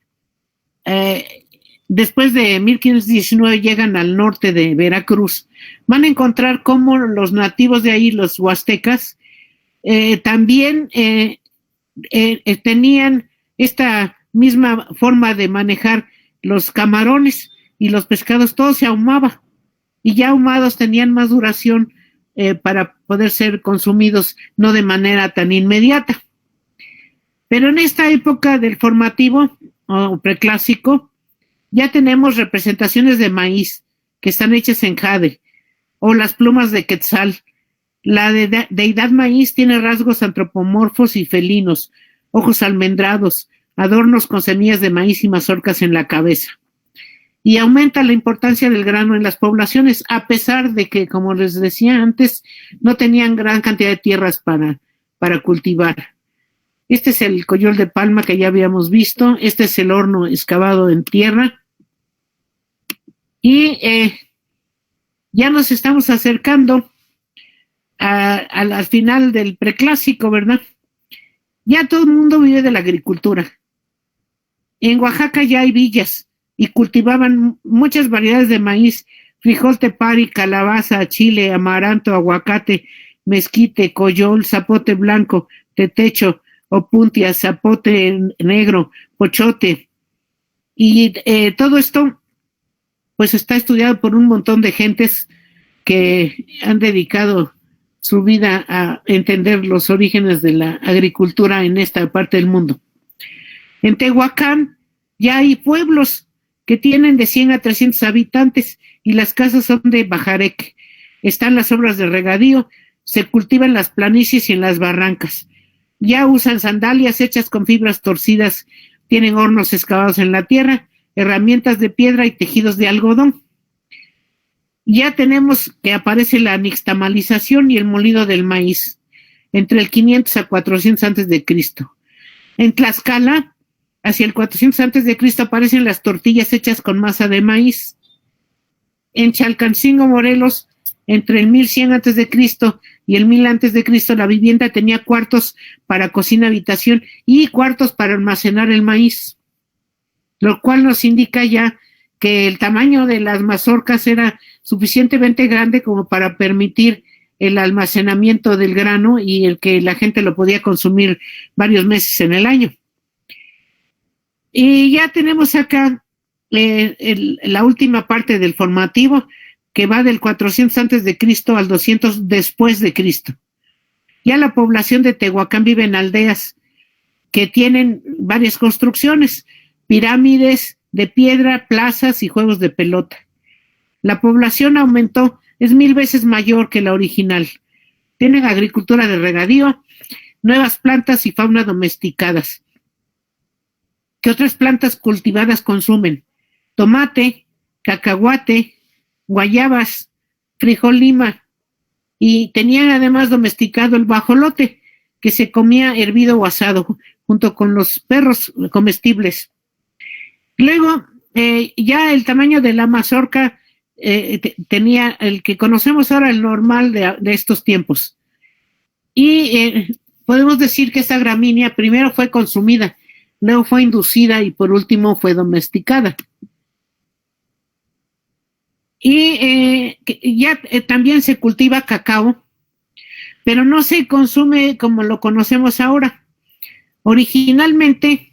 después de 1519 llegan al norte de Veracruz, van a encontrar cómo los nativos de ahí, los huastecas, también tenían esta misma forma de manejar los camarones y los pescados, todo se ahumaba, y ya ahumados tenían más duración para poder ser consumidos, no de manera tan inmediata. Pero en esta época del formativo o preclásico, ya tenemos representaciones de maíz que están hechas en jade, o las plumas de Quetzal. La deidad maíz tiene rasgos antropomorfos y felinos, ojos almendrados, adornos con semillas de maíz y mazorcas en la cabeza. Y aumenta la importancia del grano en las poblaciones, a pesar de que, como les decía antes, no tenían gran cantidad de tierras para cultivar. Este es el coyol de palma que ya habíamos visto. Este es el horno excavado en tierra. Y ya nos estamos acercando al final del preclásico, ¿verdad? Ya todo el mundo vive de la agricultura. En Oaxaca ya hay villas y cultivaban muchas variedades de maíz: frijol tepari, calabaza, chile, amaranto, aguacate, mezquite, coyol, zapote blanco, tetecho, opuntia, zapote negro, pochote. Y todo esto pues está estudiado por un montón de gentes que han dedicado su vida a entender los orígenes de la agricultura en esta parte del mundo. En Tehuacán ya hay pueblos que tienen de 100 a 300 habitantes y las casas son de bajarec. Están las obras de regadío, se cultivan las planicies y en las barrancas. Ya usan sandalias hechas con fibras torcidas, tienen hornos excavados en la tierra, herramientas de piedra y tejidos de algodón. Ya tenemos que aparece la nixtamalización y el molido del maíz, entre el 500 a 400 antes de Cristo. En Tlaxcala, hacia el 400 antes de Cristo, aparecen las tortillas hechas con masa de maíz. En Chalcancingo, Morelos, entre el 1100 antes de Cristo y el 1000 antes de Cristo, la vivienda tenía cuartos para cocina, habitación y cuartos para almacenar el maíz, lo cual nos indica ya que el tamaño de las mazorcas era suficientemente grande como para permitir el almacenamiento del grano y el que la gente lo podía consumir varios meses en el año. Y ya tenemos acá la última parte del formativo, que va del 400 antes de Cristo al 200 después de Cristo. Ya la población de Tehuacán vive en aldeas que tienen varias construcciones, pirámides de piedra, plazas y juegos de pelota. La población aumentó, es 1000 veces mayor que la original. Tienen agricultura de regadío, nuevas plantas y fauna domesticadas. ¿Qué otras plantas cultivadas consumen? Tomate, cacahuate, guayabas, frijol lima, y tenían además domesticado el guajolote, que se comía hervido o asado, junto con los perros comestibles. Luego, ya el tamaño de la mazorca tenía el que conocemos ahora, el normal de estos tiempos. Y podemos decir que esta gramínea primero fue consumida, luego fue inducida y por último fue domesticada. Y ya también se cultiva cacao, pero no se consume como lo conocemos ahora. Originalmente,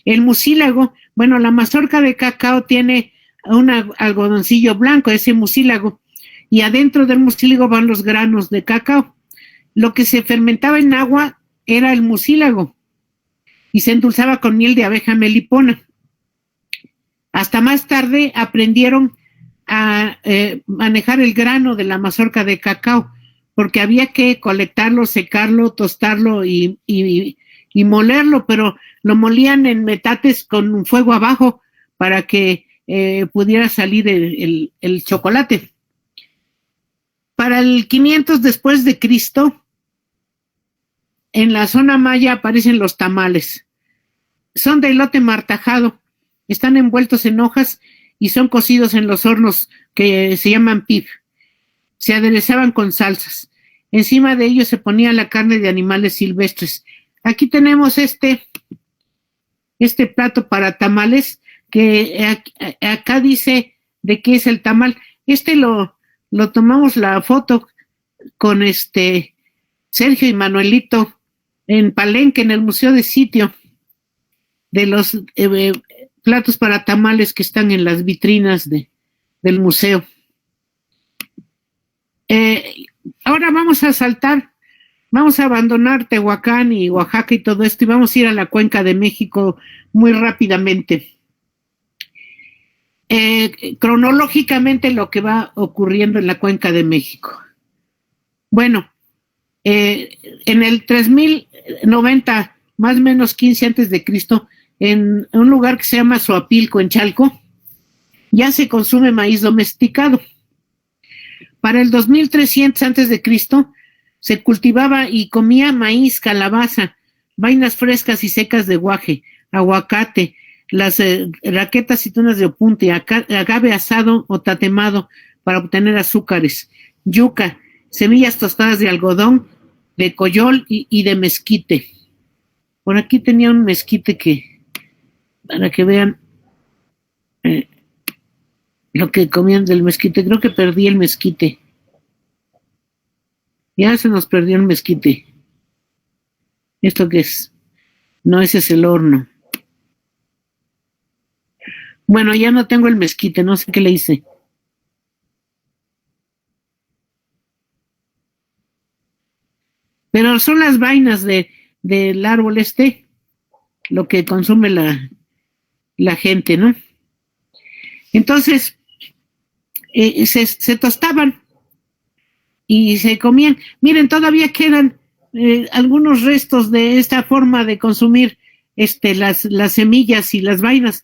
el mucílago, bueno, la mazorca de cacao tiene un algodoncillo blanco, ese mucílago, y adentro del mucílago van los granos de cacao. Lo que se fermentaba en agua era el mucílago y se endulzaba con miel de abeja melipona. Hasta más tarde aprendieron a manejar el grano de la mazorca de cacao, porque había que colectarlo, secarlo, tostarlo y molerlo, pero lo molían en metates con un fuego abajo para que pudiera salir el chocolate. Para el 500 después de Cristo, en la zona maya aparecen los tamales. Son de elote martajado, están envueltos en hojas y son cocidos en los hornos que se llaman pib. Se aderezaban con salsas. Encima de ellos se ponía la carne de animales silvestres. Aquí tenemos este plato para tamales, que acá dice de qué es el tamal. Lo tomamos la foto con Sergio y Manuelito en Palenque, en el Museo de Sitio, de los platos para tamales que están en las vitrinas del museo. Ahora vamos a abandonar Tehuacán y Oaxaca y todo esto y vamos a ir a la Cuenca de México muy rápidamente. Cronológicamente lo que va ocurriendo en la Cuenca de México. Bueno, en el 3090, más o menos 15 antes de Cristo, en un lugar que se llama Zoapilco, en Chalco, ya se consume maíz domesticado. Para el 2300 antes de Cristo, se cultivaba y comía maíz, calabaza, vainas frescas y secas de guaje, aguacate, las raquetas y tunas de opunte, agave asado o tatemado para obtener azúcares, yuca, semillas tostadas de algodón, de coyol y de mezquite. Por aquí tenía un mezquite para que vean lo que comían del mezquite. Creo que perdí el mezquite. Ya se nos perdió el mezquite. ¿Esto qué es? No, ese es el horno. Bueno, ya no tengo el mezquite, no sé qué le hice. Pero son las vainas del árbol lo que consume la gente, ¿no? Entonces, se tostaban y se comían. Miren, todavía quedan algunos restos de esta forma de consumir las semillas y las vainas.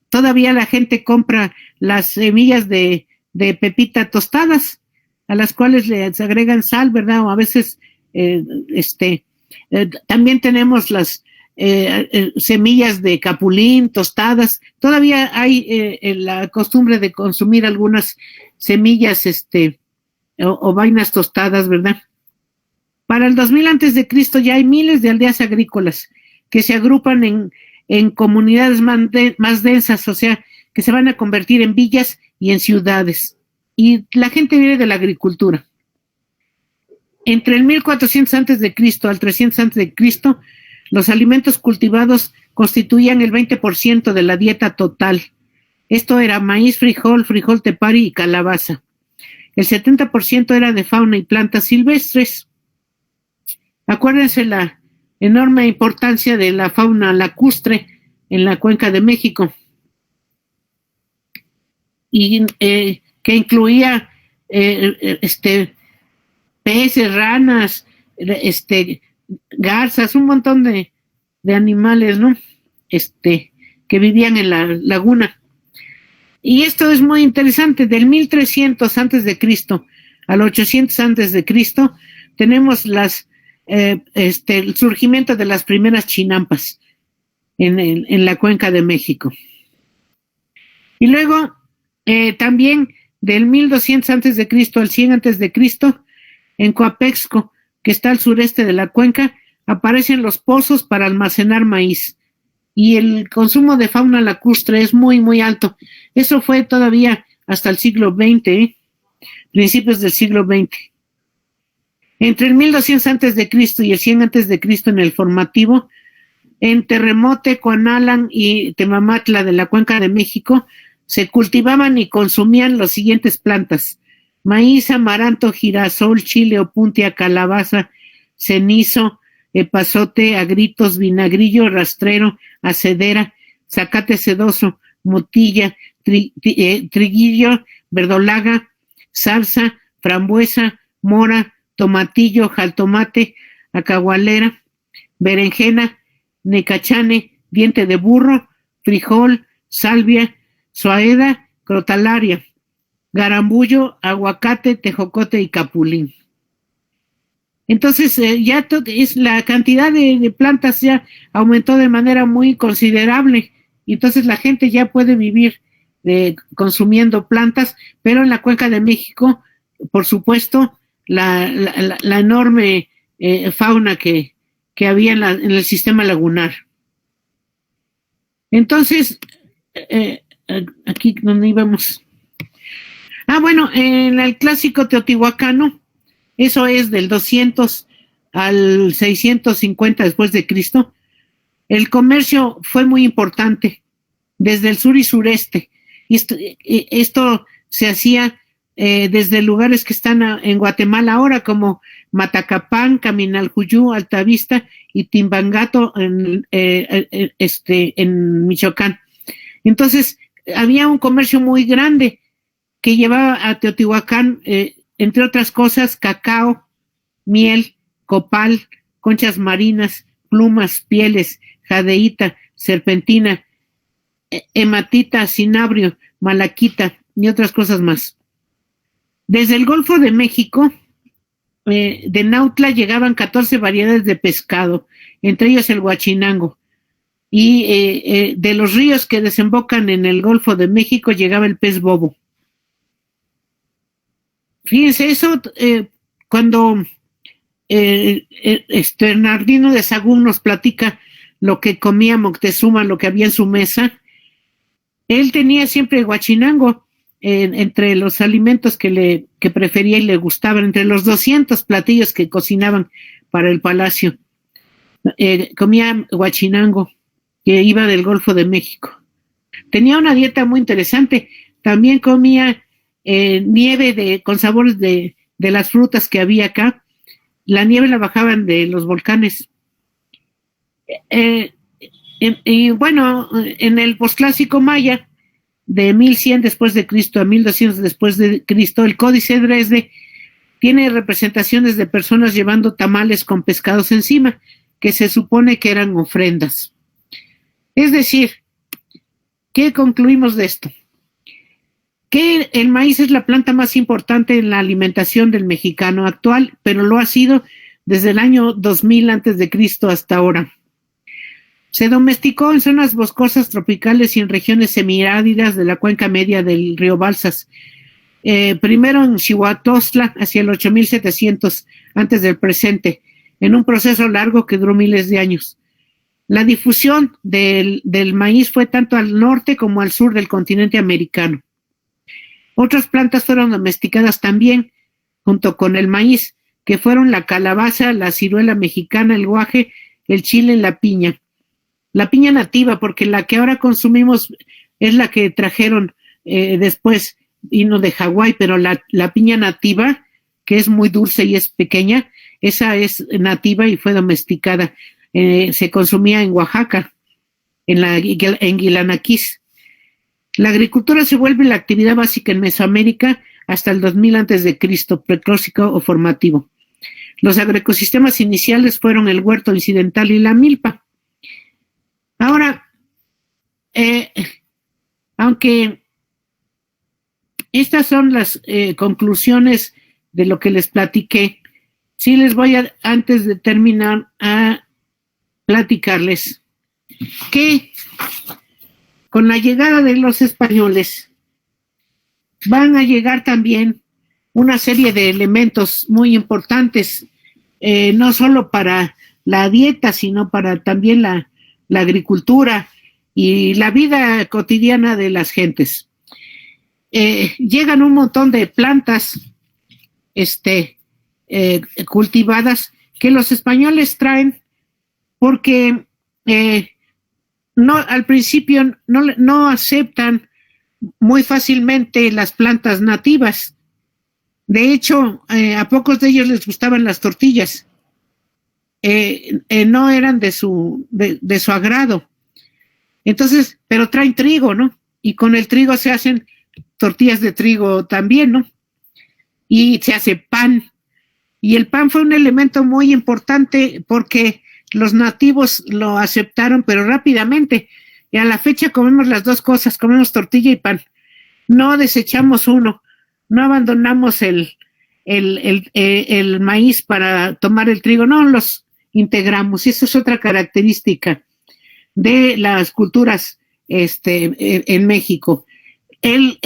Todavía la gente compra las semillas de pepita tostadas, a las cuales les agregan sal, ¿verdad? O a veces también tenemos las semillas de capulín tostadas. Todavía hay la costumbre de consumir algunas semillas o vainas tostadas, ¿verdad? Para el 2000 antes de Cristo ya hay miles de aldeas agrícolas que se agrupan en comunidades más densas, o sea, que se van a convertir en villas y en ciudades. Y la gente vive de la agricultura. Entre el 1400 antes de Cristo al 300 antes de Cristo, los alimentos cultivados constituían el 20% de la dieta total. Esto era maíz, frijol tepari y calabaza. El 70% era de fauna y plantas silvestres. Acuérdense la enorme importancia de la fauna lacustre en la cuenca de México, y que incluía peces, ranas, garzas, un montón de animales, ¿no? Que vivían en la laguna. Y esto es muy interesante. Del 1300 antes de Cristo al 800 antes de Cristo tenemos el surgimiento de las primeras chinampas en la cuenca de México. Y luego también del 1200 antes de Cristo al 100 antes de Cristo, en Coapexco, que está al sureste de la cuenca, aparecen los pozos para almacenar maíz. Y el consumo de fauna lacustre es muy, muy alto. Eso fue todavía hasta el siglo XX, principios del siglo XX. Entre el 1200 antes de Cristo y el 100 antes de Cristo en el formativo, en Terremote, Coanalan y Temamatla de la cuenca de México, se cultivaban y consumían las siguientes plantas: maíz, amaranto, girasol, chile, opuntia, calabaza, cenizo, epazote, agritos, vinagrillo, rastrero, acedera, zacate sedoso, motilla, triguillo, verdolaga, zarza, frambuesa, mora, tomatillo, jaltomate, acahualera, berenjena, necachane, diente de burro, frijol, salvia, soaeda, crotalaria, garambullo, aguacate, tejocote y capulín. Entonces ya es la cantidad de plantas ya aumentó de manera muy considerable, y entonces la gente ya puede vivir consumiendo plantas, pero en la cuenca de México, por supuesto, la enorme fauna que había en el sistema lagunar. Entonces, aquí donde íbamos. Bueno, en el clásico teotihuacano, eso es del 200 al 650 después de Cristo, el comercio fue muy importante desde el sur y sureste. Esto se hacía desde lugares que están en Guatemala ahora, como Matacapán, Caminalcuyú, Altavista y Timbangato en Michoacán. Entonces, había un comercio muy grande que llevaba a Teotihuacán, entre otras cosas, cacao, miel, copal, conchas marinas, plumas, pieles, jadeíta, serpentina, hematita, cinabrio, malaquita y otras cosas más. Desde el Golfo de México, de Nautla, llegaban 14 variedades de pescado, entre ellos el huachinango. Y de los ríos que desembocan en el Golfo de México llegaba el pez bobo. Fíjense, eso cuando Bernardino de Sahagún nos platica lo que comía Moctezuma, lo que había en su mesa, él tenía siempre guachinango entre los alimentos que prefería y le gustaban, entre los 200 platillos que cocinaban para el palacio. Comía guachinango, que iba del Golfo de México. Tenía una dieta muy interesante. También comía nieve con sabores de las frutas que había acá. La nieve la bajaban de los volcanes. Y bueno, en el posclásico maya, de 1100 después de Cristo a 1200 después de Cristo, el Códice de Dresde tiene representaciones de personas llevando tamales con pescados encima, que se supone que eran ofrendas. Es decir, ¿qué concluimos de esto? Que el maíz es la planta más importante en la alimentación del mexicano actual, pero lo ha sido desde el año 2000 antes de Cristo hasta ahora. Se domesticó en zonas boscosas tropicales y en regiones semiáridas de la cuenca media del río Balsas. Primero en Xihuatostla, hacia el 8700 antes del presente, en un proceso largo que duró miles de años. La difusión del maíz fue tanto al norte como al sur del continente americano. Otras plantas fueron domesticadas también, junto con el maíz, que fueron la calabaza, la ciruela mexicana, el guaje, el chile y la piña. La piña nativa, porque la que ahora consumimos es la que trajeron después, vino de Hawái, pero la piña nativa, que es muy dulce y es pequeña, esa es nativa y fue domesticada. se consumía en Oaxaca, en Guilanaquís. La agricultura se vuelve la actividad básica en Mesoamérica hasta el 2000 a.C., preclásico o formativo. Los agroecosistemas iniciales fueron el huerto incidental y la milpa. Ahora, aunque estas son las conclusiones de lo que les platiqué, sí les voy a, antes de terminar, a platicarles que con la llegada de los españoles van a llegar también una serie de elementos muy importantes, no solo para la dieta, sino para también la agricultura y la vida cotidiana de las gentes. Llegan un montón de plantas cultivadas que los españoles traen porque no, al principio no aceptan muy fácilmente las plantas nativas. De hecho, a pocos de ellos les gustaban las tortillas. No eran de su agrado. Entonces, pero traen trigo, ¿no? Y con el trigo se hacen tortillas de trigo también, ¿no? Y se hace pan. Y el pan fue un elemento muy importante porque los nativos lo aceptaron, pero rápidamente. Y a la fecha comemos las dos cosas, comemos tortilla y pan. No desechamos uno, no abandonamos el maíz para tomar el trigo, no los integramos. Y eso es otra característica de las culturas en México. El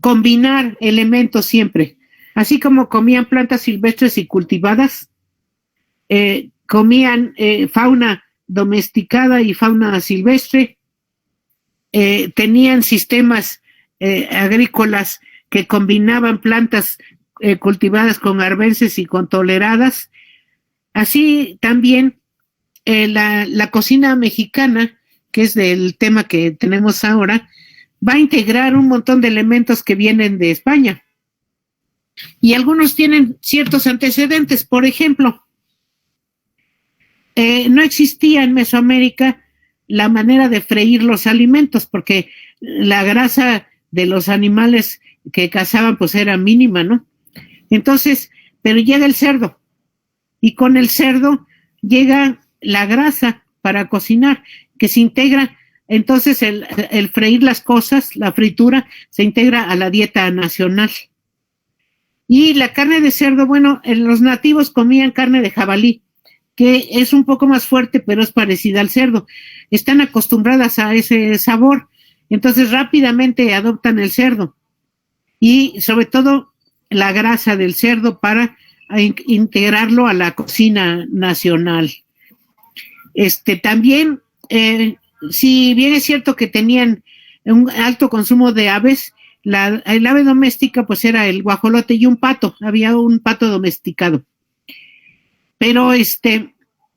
combinar elementos siempre. Así como comían plantas silvestres y cultivadas, comían fauna domesticada y fauna silvestre, tenían sistemas agrícolas que combinaban plantas cultivadas con arbences y con toleradas. Así también la cocina mexicana, que es del tema que tenemos ahora, va a integrar un montón de elementos que vienen de España. Y algunos tienen ciertos antecedentes. Por ejemplo, no existía en Mesoamérica la manera de freír los alimentos, porque la grasa de los animales que cazaban pues era mínima, ¿no? Entonces, pero llega el cerdo, y con el cerdo llega la grasa para cocinar, que se integra. Entonces el freír las cosas, la fritura, se integra a la dieta nacional. Y la carne de cerdo, bueno, los nativos comían carne de jabalí, que es un poco más fuerte, pero es parecida al cerdo. Están acostumbradas a ese sabor, entonces rápidamente adoptan el cerdo. Y sobre todo la grasa del cerdo para integrarlo a la cocina nacional. También, si bien es cierto que tenían un alto consumo de aves, el ave doméstica pues era el guajolote y un pato, había un pato domesticado. Pero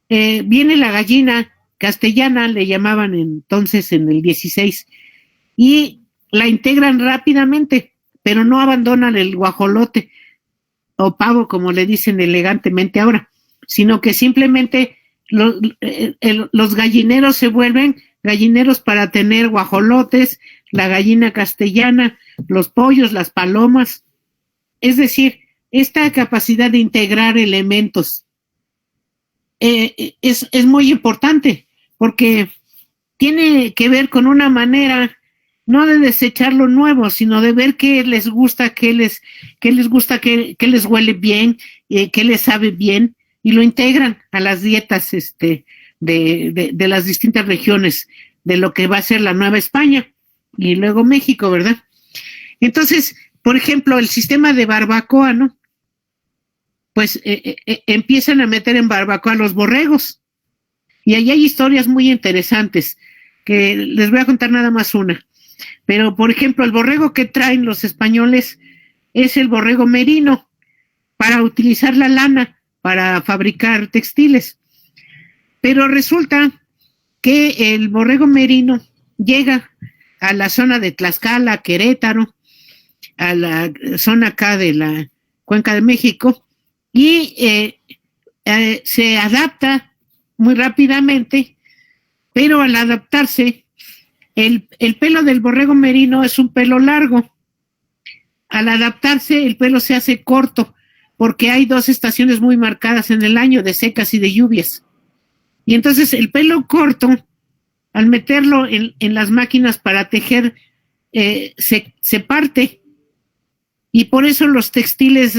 viene la gallina castellana, le llamaban entonces en el 16, y la integran rápidamente, pero no abandonan el guajolote o pavo, como le dicen elegantemente ahora, sino que simplemente los gallineros se vuelven gallineros para tener guajolotes, la gallina castellana, los pollos, las palomas. Es decir, esta capacidad de integrar elementos es muy importante, porque tiene que ver con una manera no de desechar lo nuevo, sino de ver qué les gusta, qué les huele bien, qué les sabe bien, y lo integran a las dietas de las distintas regiones de lo que va a ser la Nueva España y luego México, ¿verdad? Entonces, por ejemplo, el sistema de barbacoa, ¿no? Pues empiezan a meter en barbacoa los borregos, y ahí hay historias muy interesantes que les voy a contar nada más una. Pero, por ejemplo, el borrego que traen los españoles es el borrego merino, para utilizar la lana para fabricar textiles. Pero resulta que el borrego merino llega a la zona de Tlaxcala, Querétaro, a la zona acá de la Cuenca de México, y se adapta muy rápidamente, pero al adaptarse, el pelo del borrego merino es un pelo largo. Al adaptarse, el pelo se hace corto, porque hay 2 estaciones muy marcadas en el año, de secas y de lluvias. Y entonces el pelo corto, al meterlo en las máquinas para tejer, se parte. Y por eso los textiles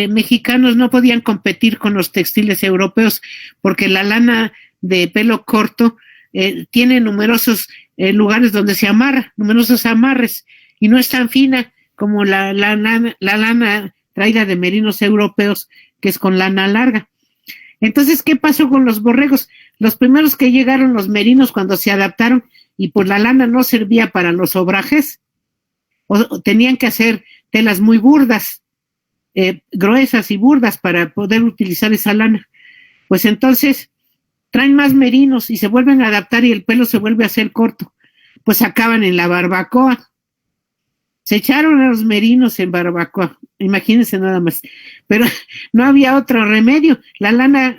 mexicanos no podían competir con los textiles europeos, porque la lana de pelo corto tiene numerosos lugares donde se amarra, numerosos amarres, y no es tan fina como la lana traída de merinos europeos, que es con lana larga. Entonces, ¿qué pasó con los borregos? Los primeros que llegaron, los merinos, cuando se adaptaron, y pues la lana no servía para los obrajes, o tenían que hacer telas muy burdas, gruesas y burdas para poder utilizar esa lana. Pues entonces traen más merinos y se vuelven a adaptar y el pelo se vuelve a hacer corto. Pues acaban en la barbacoa. Se echaron a los merinos en barbacoa, imagínense nada más. Pero no había otro remedio. La lana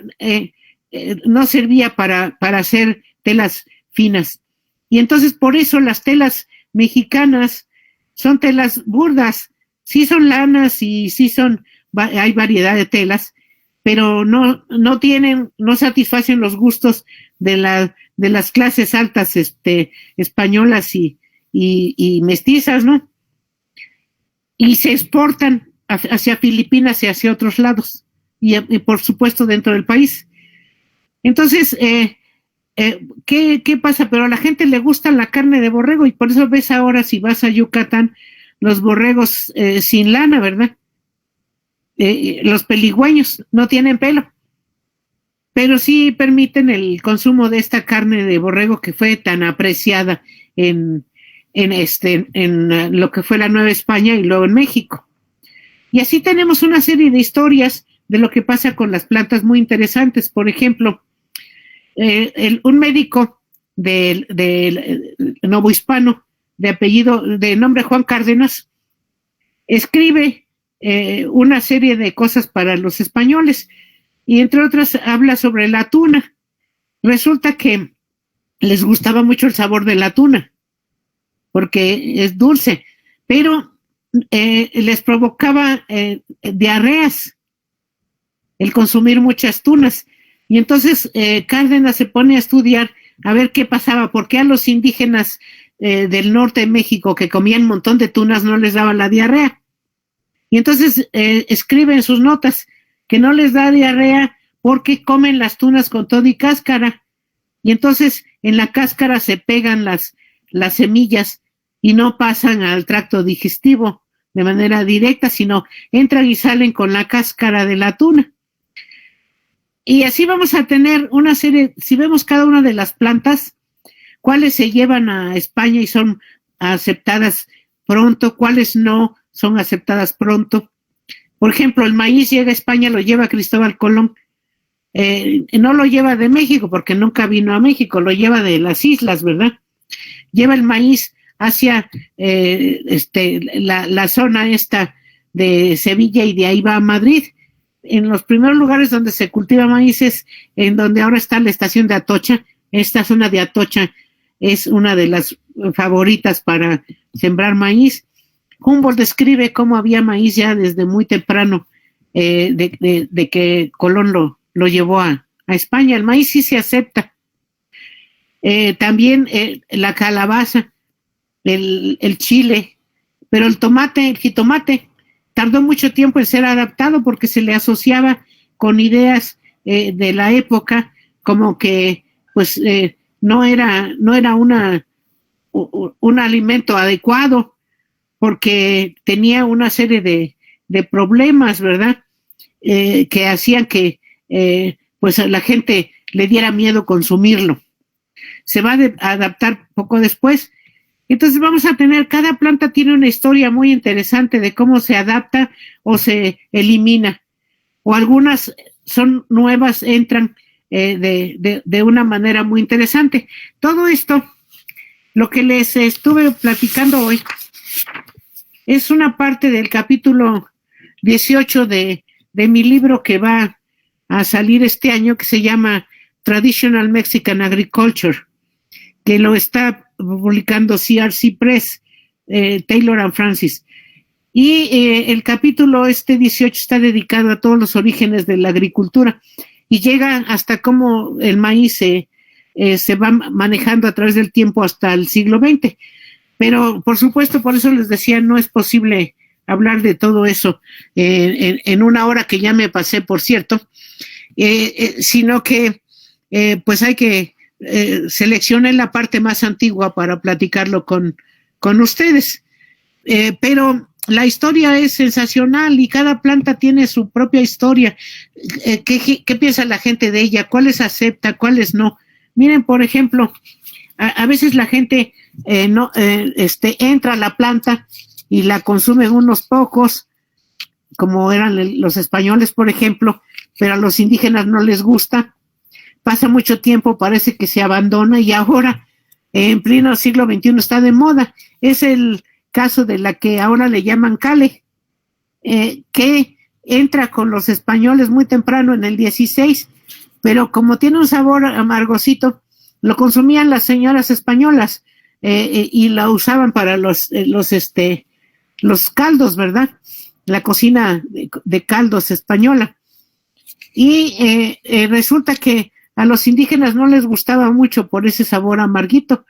no servía para hacer telas finas. Y entonces por eso las telas mexicanas son telas burdas. Sí son lanas y sí hay variedad de telas, pero no satisfacen los gustos de las clases altas españolas y mestizas, ¿no? Y se exportan hacia Filipinas y hacia otros lados, y por supuesto dentro del país. Entonces, ¿qué pasa? Pero a la gente le gusta la carne de borrego, y por eso ves ahora, si vas a Yucatán, los borregos sin lana, ¿verdad? Los peligüeños no tienen pelo, pero sí permiten el consumo de esta carne de borrego que fue tan apreciada en lo que fue la Nueva España y luego en México. Y así tenemos una serie de historias de lo que pasa con las plantas muy interesantes. Por ejemplo, un médico del novohispano de nombre Juan Cárdenas, escribe una serie de cosas para los españoles, y entre otras habla sobre la tuna. Resulta que les gustaba mucho el sabor de la tuna, porque es dulce, pero les provocaba diarreas el consumir muchas tunas. Y entonces Cárdenas se pone a estudiar a ver qué pasaba, por qué a los indígenas del norte de México, que comían un montón de tunas, no les daba la diarrea. Y entonces escribe en sus notas que no les da diarrea porque comen las tunas con todo y cáscara. Y entonces en la cáscara se pegan las semillas y no pasan al tracto digestivo de manera directa, sino entran y salen con la cáscara de la tuna. Y así vamos a tener una serie, si vemos cada una de las plantas, cuáles se llevan a España y son aceptadas pronto, cuáles no son aceptadas pronto. Por ejemplo, el maíz llega a España, lo lleva Cristóbal Colón. No lo lleva de México porque nunca vino a México, lo lleva de las islas, ¿verdad? Lleva el maíz hacia la zona esta de Sevilla, y de ahí va a Madrid. En los primeros lugares donde se cultiva maíz es en donde ahora está la estación de Atocha. Esta zona de Atocha es una de las favoritas para sembrar maíz. Humboldt describe cómo había maíz ya desde muy temprano, de que Colón lo llevó a España. El maíz sí se acepta. También la calabaza, el chile, pero el jitomate, tardó mucho tiempo en ser adaptado porque se le asociaba con ideas de la época, como que pues no era un alimento adecuado, porque tenía una serie de problemas, ¿verdad? Que hacían que pues a la gente le diera miedo consumirlo. Se va a adaptar poco después. Entonces vamos a tener, cada planta tiene una historia muy interesante de cómo se adapta o se elimina, o algunas son nuevas, entran de una manera muy interesante. Todo esto, lo que les estuve platicando hoy, es una parte del capítulo 18 de mi libro que va a salir este año, que se llama Traditional Mexican Agriculture, que lo está publicando CRC Press, Taylor and Francis. Y el capítulo 18 está dedicado a todos los orígenes de la agricultura y llega hasta cómo el maíz se va manejando a través del tiempo hasta el siglo XX. Pero, por supuesto, por eso les decía, no es posible hablar de todo eso en una hora que ya me pasé, por cierto, sino que pues hay que seleccionar la parte más antigua para platicarlo con ustedes. Pero la historia es sensacional y cada planta tiene su propia historia. ¿Qué piensa la gente de ella? ¿Cuáles acepta? ¿Cuáles no? Miren, por ejemplo, a veces la gente entra a la planta y la consume unos pocos, como eran los españoles, por ejemplo, pero a los indígenas no les gusta. Pasa mucho tiempo, parece que se abandona y ahora, en pleno siglo XXI, está de moda. Es el caso de la que ahora le llaman Cale, que entra con los españoles muy temprano en el 16, pero como tiene un sabor amargosito, lo consumían las señoras españolas y la usaban para los caldos, ¿verdad? La cocina de caldos española. Y resulta que a los indígenas no les gustaba mucho por ese sabor amarguito.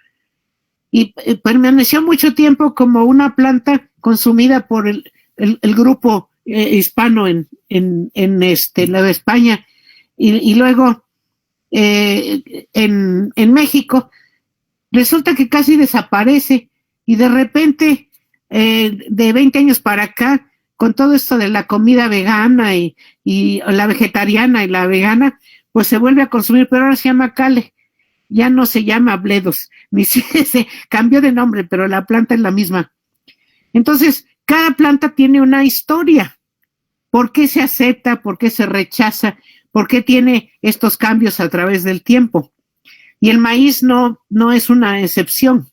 Y permaneció mucho tiempo como una planta consumida por el grupo hispano en Nueva España y luego en México. Resulta que casi desaparece y de repente de 20 años para acá, con todo esto de la comida vegana y la vegetariana y la vegana, pues se vuelve a consumir, pero ahora se llama Cale. Ya no se llama bledos, ni se cambió de nombre, pero la planta es la misma. Entonces, cada planta tiene una historia. ¿Por qué se acepta? ¿Por qué se rechaza? ¿Por qué tiene estos cambios a través del tiempo? Y el maíz no es una excepción.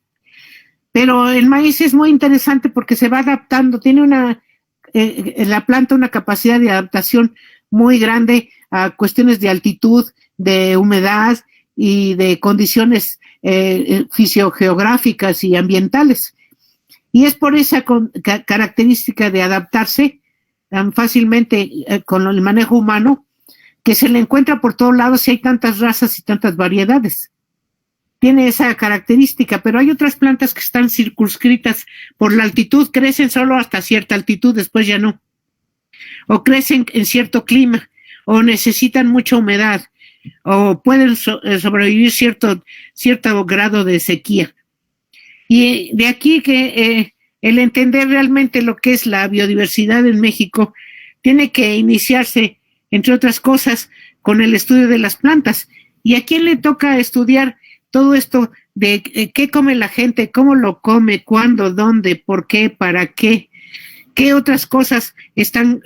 Pero el maíz es muy interesante porque se va adaptando, tiene la planta una capacidad de adaptación muy grande a cuestiones de altitud, de humedad, y de condiciones fisiogeográficas y ambientales. Y es por esa característica de adaptarse tan fácilmente con el manejo humano que se le encuentra por todos lados y hay tantas razas y tantas variedades. Tiene esa característica, pero hay otras plantas que están circunscritas por la altitud, crecen solo hasta cierta altitud, después ya no. O crecen en cierto clima, o necesitan mucha humedad, o pueden sobrevivir cierto grado de sequía. Y de aquí que el entender realmente lo que es la biodiversidad en México tiene que iniciarse, entre otras cosas, con el estudio de las plantas. ¿Y a quién le toca estudiar todo esto de qué come la gente, cómo lo come, cuándo, dónde, por qué, para qué? ¿Qué otras cosas están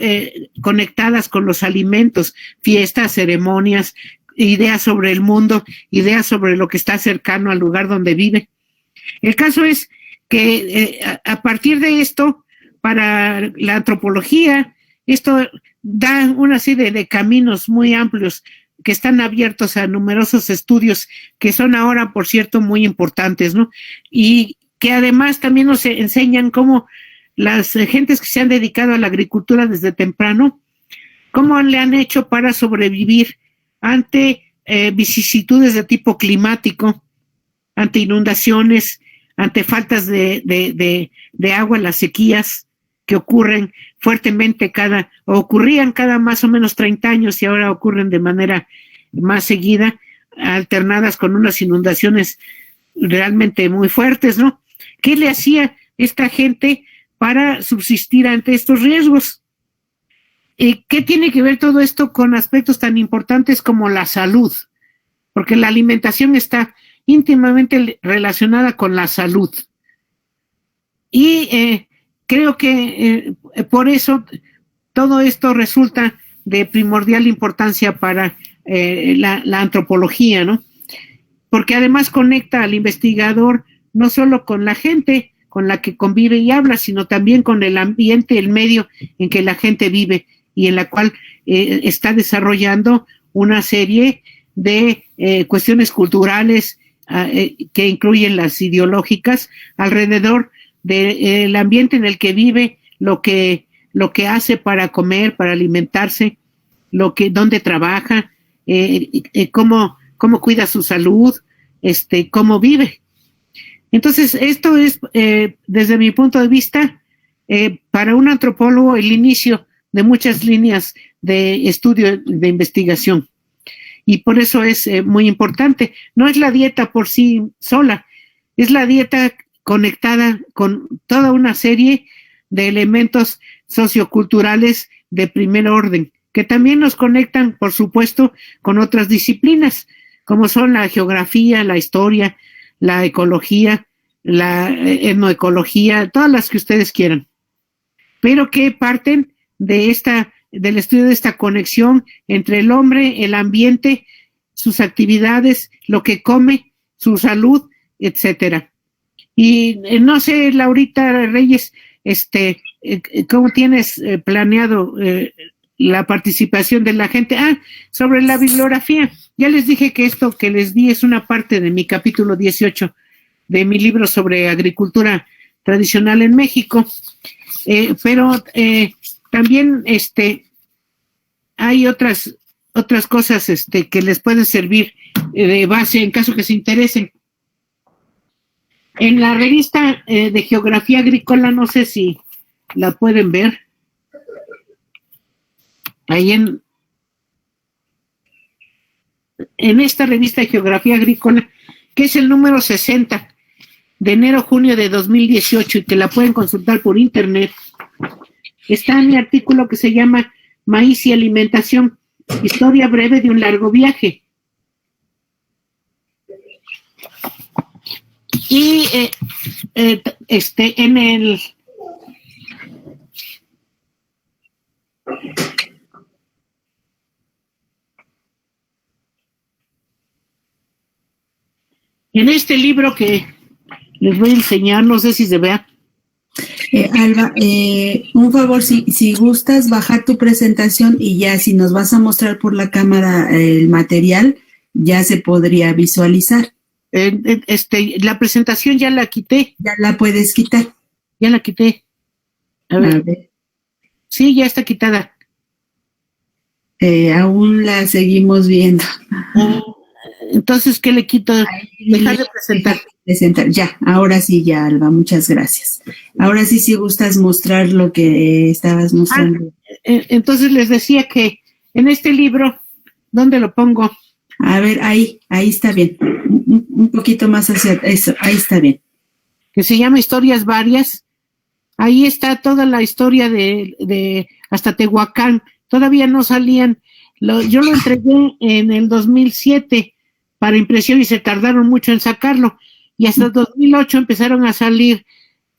conectadas con los alimentos? Fiestas, ceremonias, ideas sobre el mundo, ideas sobre lo que está cercano al lugar donde vive. El caso es que a partir de esto, para la antropología, esto da una serie de caminos muy amplios que están abiertos a numerosos estudios que son ahora, por cierto, muy importantes, ¿no? Y que además también nos enseñan cómo las gentes que se han dedicado a la agricultura desde temprano, cómo le han hecho para sobrevivir ante vicisitudes de tipo climático, ante inundaciones, ante faltas de agua, las sequías que ocurren fuertemente ocurrían cada más o menos 30 años y ahora ocurren de manera más seguida, alternadas con unas inundaciones realmente muy fuertes, ¿no? ¿Qué le hacía esta gente para subsistir ante estos riesgos? ¿Qué tiene que ver todo esto con aspectos tan importantes como la salud? Porque la alimentación está íntimamente relacionada con la salud. Y creo que por eso todo esto resulta de primordial importancia para la antropología, ¿no? Porque además conecta al investigador no solo con la gente con la que convive y habla, sino también con el ambiente, el medio en que la gente vive y en la cual está desarrollando una serie de cuestiones culturales que incluyen las ideológicas alrededor del ambiente en el que vive, lo que hace para comer, para alimentarse, dónde trabaja, cómo cuida su salud, cómo vive. Entonces, esto es, desde mi punto de vista, para un antropólogo, el inicio de muchas líneas de estudio, de investigación. Y por eso es muy importante. No es la dieta por sí sola, es la dieta conectada con toda una serie de elementos socioculturales de primer orden, que también nos conectan, por supuesto, con otras disciplinas, como son la geografía, la historia, la ecología, la etnoecología, todas las que ustedes quieran, pero que parten del estudio de esta conexión entre el hombre, el ambiente, sus actividades, lo que come, su salud, etcétera. Y no sé, Laurita Reyes, ¿cómo tienes planeado la participación de la gente? Sobre la bibliografía. Ya les dije que esto que les di es una parte de mi capítulo 18 de mi libro sobre agricultura tradicional en México, pero también hay otras cosas que les pueden servir de base en caso que se interesen. En la revista de Geografía Agrícola, no sé si la pueden ver, ahí en esta revista de Geografía Agrícola, que es el número 60 de enero-junio de 2018 y que la pueden consultar por internet, está mi artículo que se llama Maíz y Alimentación, historia breve de un largo viaje. Y en este libro que les voy a enseñar, no sé si se vea. Alba, un favor, si gustas bajar tu presentación y ya si nos vas a mostrar por la cámara el material, ya se podría visualizar. La presentación ya la quité. Ya la puedes quitar. Ya la quité. A ver. Sí, ya está quitada. Aún la seguimos viendo. Entonces, ¿qué le quito? Dejar de presentar. Ya, ahora sí, ya, Alba, muchas gracias. Ahora sí, si gustas mostrar lo que estabas mostrando. Entonces les decía que en este libro, ¿dónde lo pongo? A ver, ahí está bien. Un poquito más hacia eso, ahí está bien. Que se llama Historias Varias. Ahí está toda la historia de hasta Tehuacán. Todavía no salían. Yo lo entregué en el 2007 para impresión y se tardaron mucho en sacarlo. Y hasta el 2008 empezaron a salir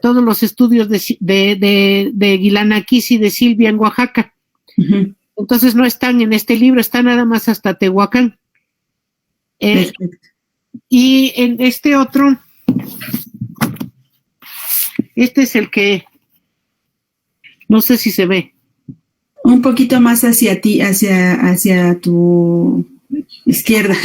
todos los estudios de Guilanaquis y de Silvia en Oaxaca. Uh-huh. Entonces no están en este libro, están nada más hasta Tehuacán. Y en este otro, este es el que, no sé si se ve. Un poquito más hacia ti, hacia tu izquierda.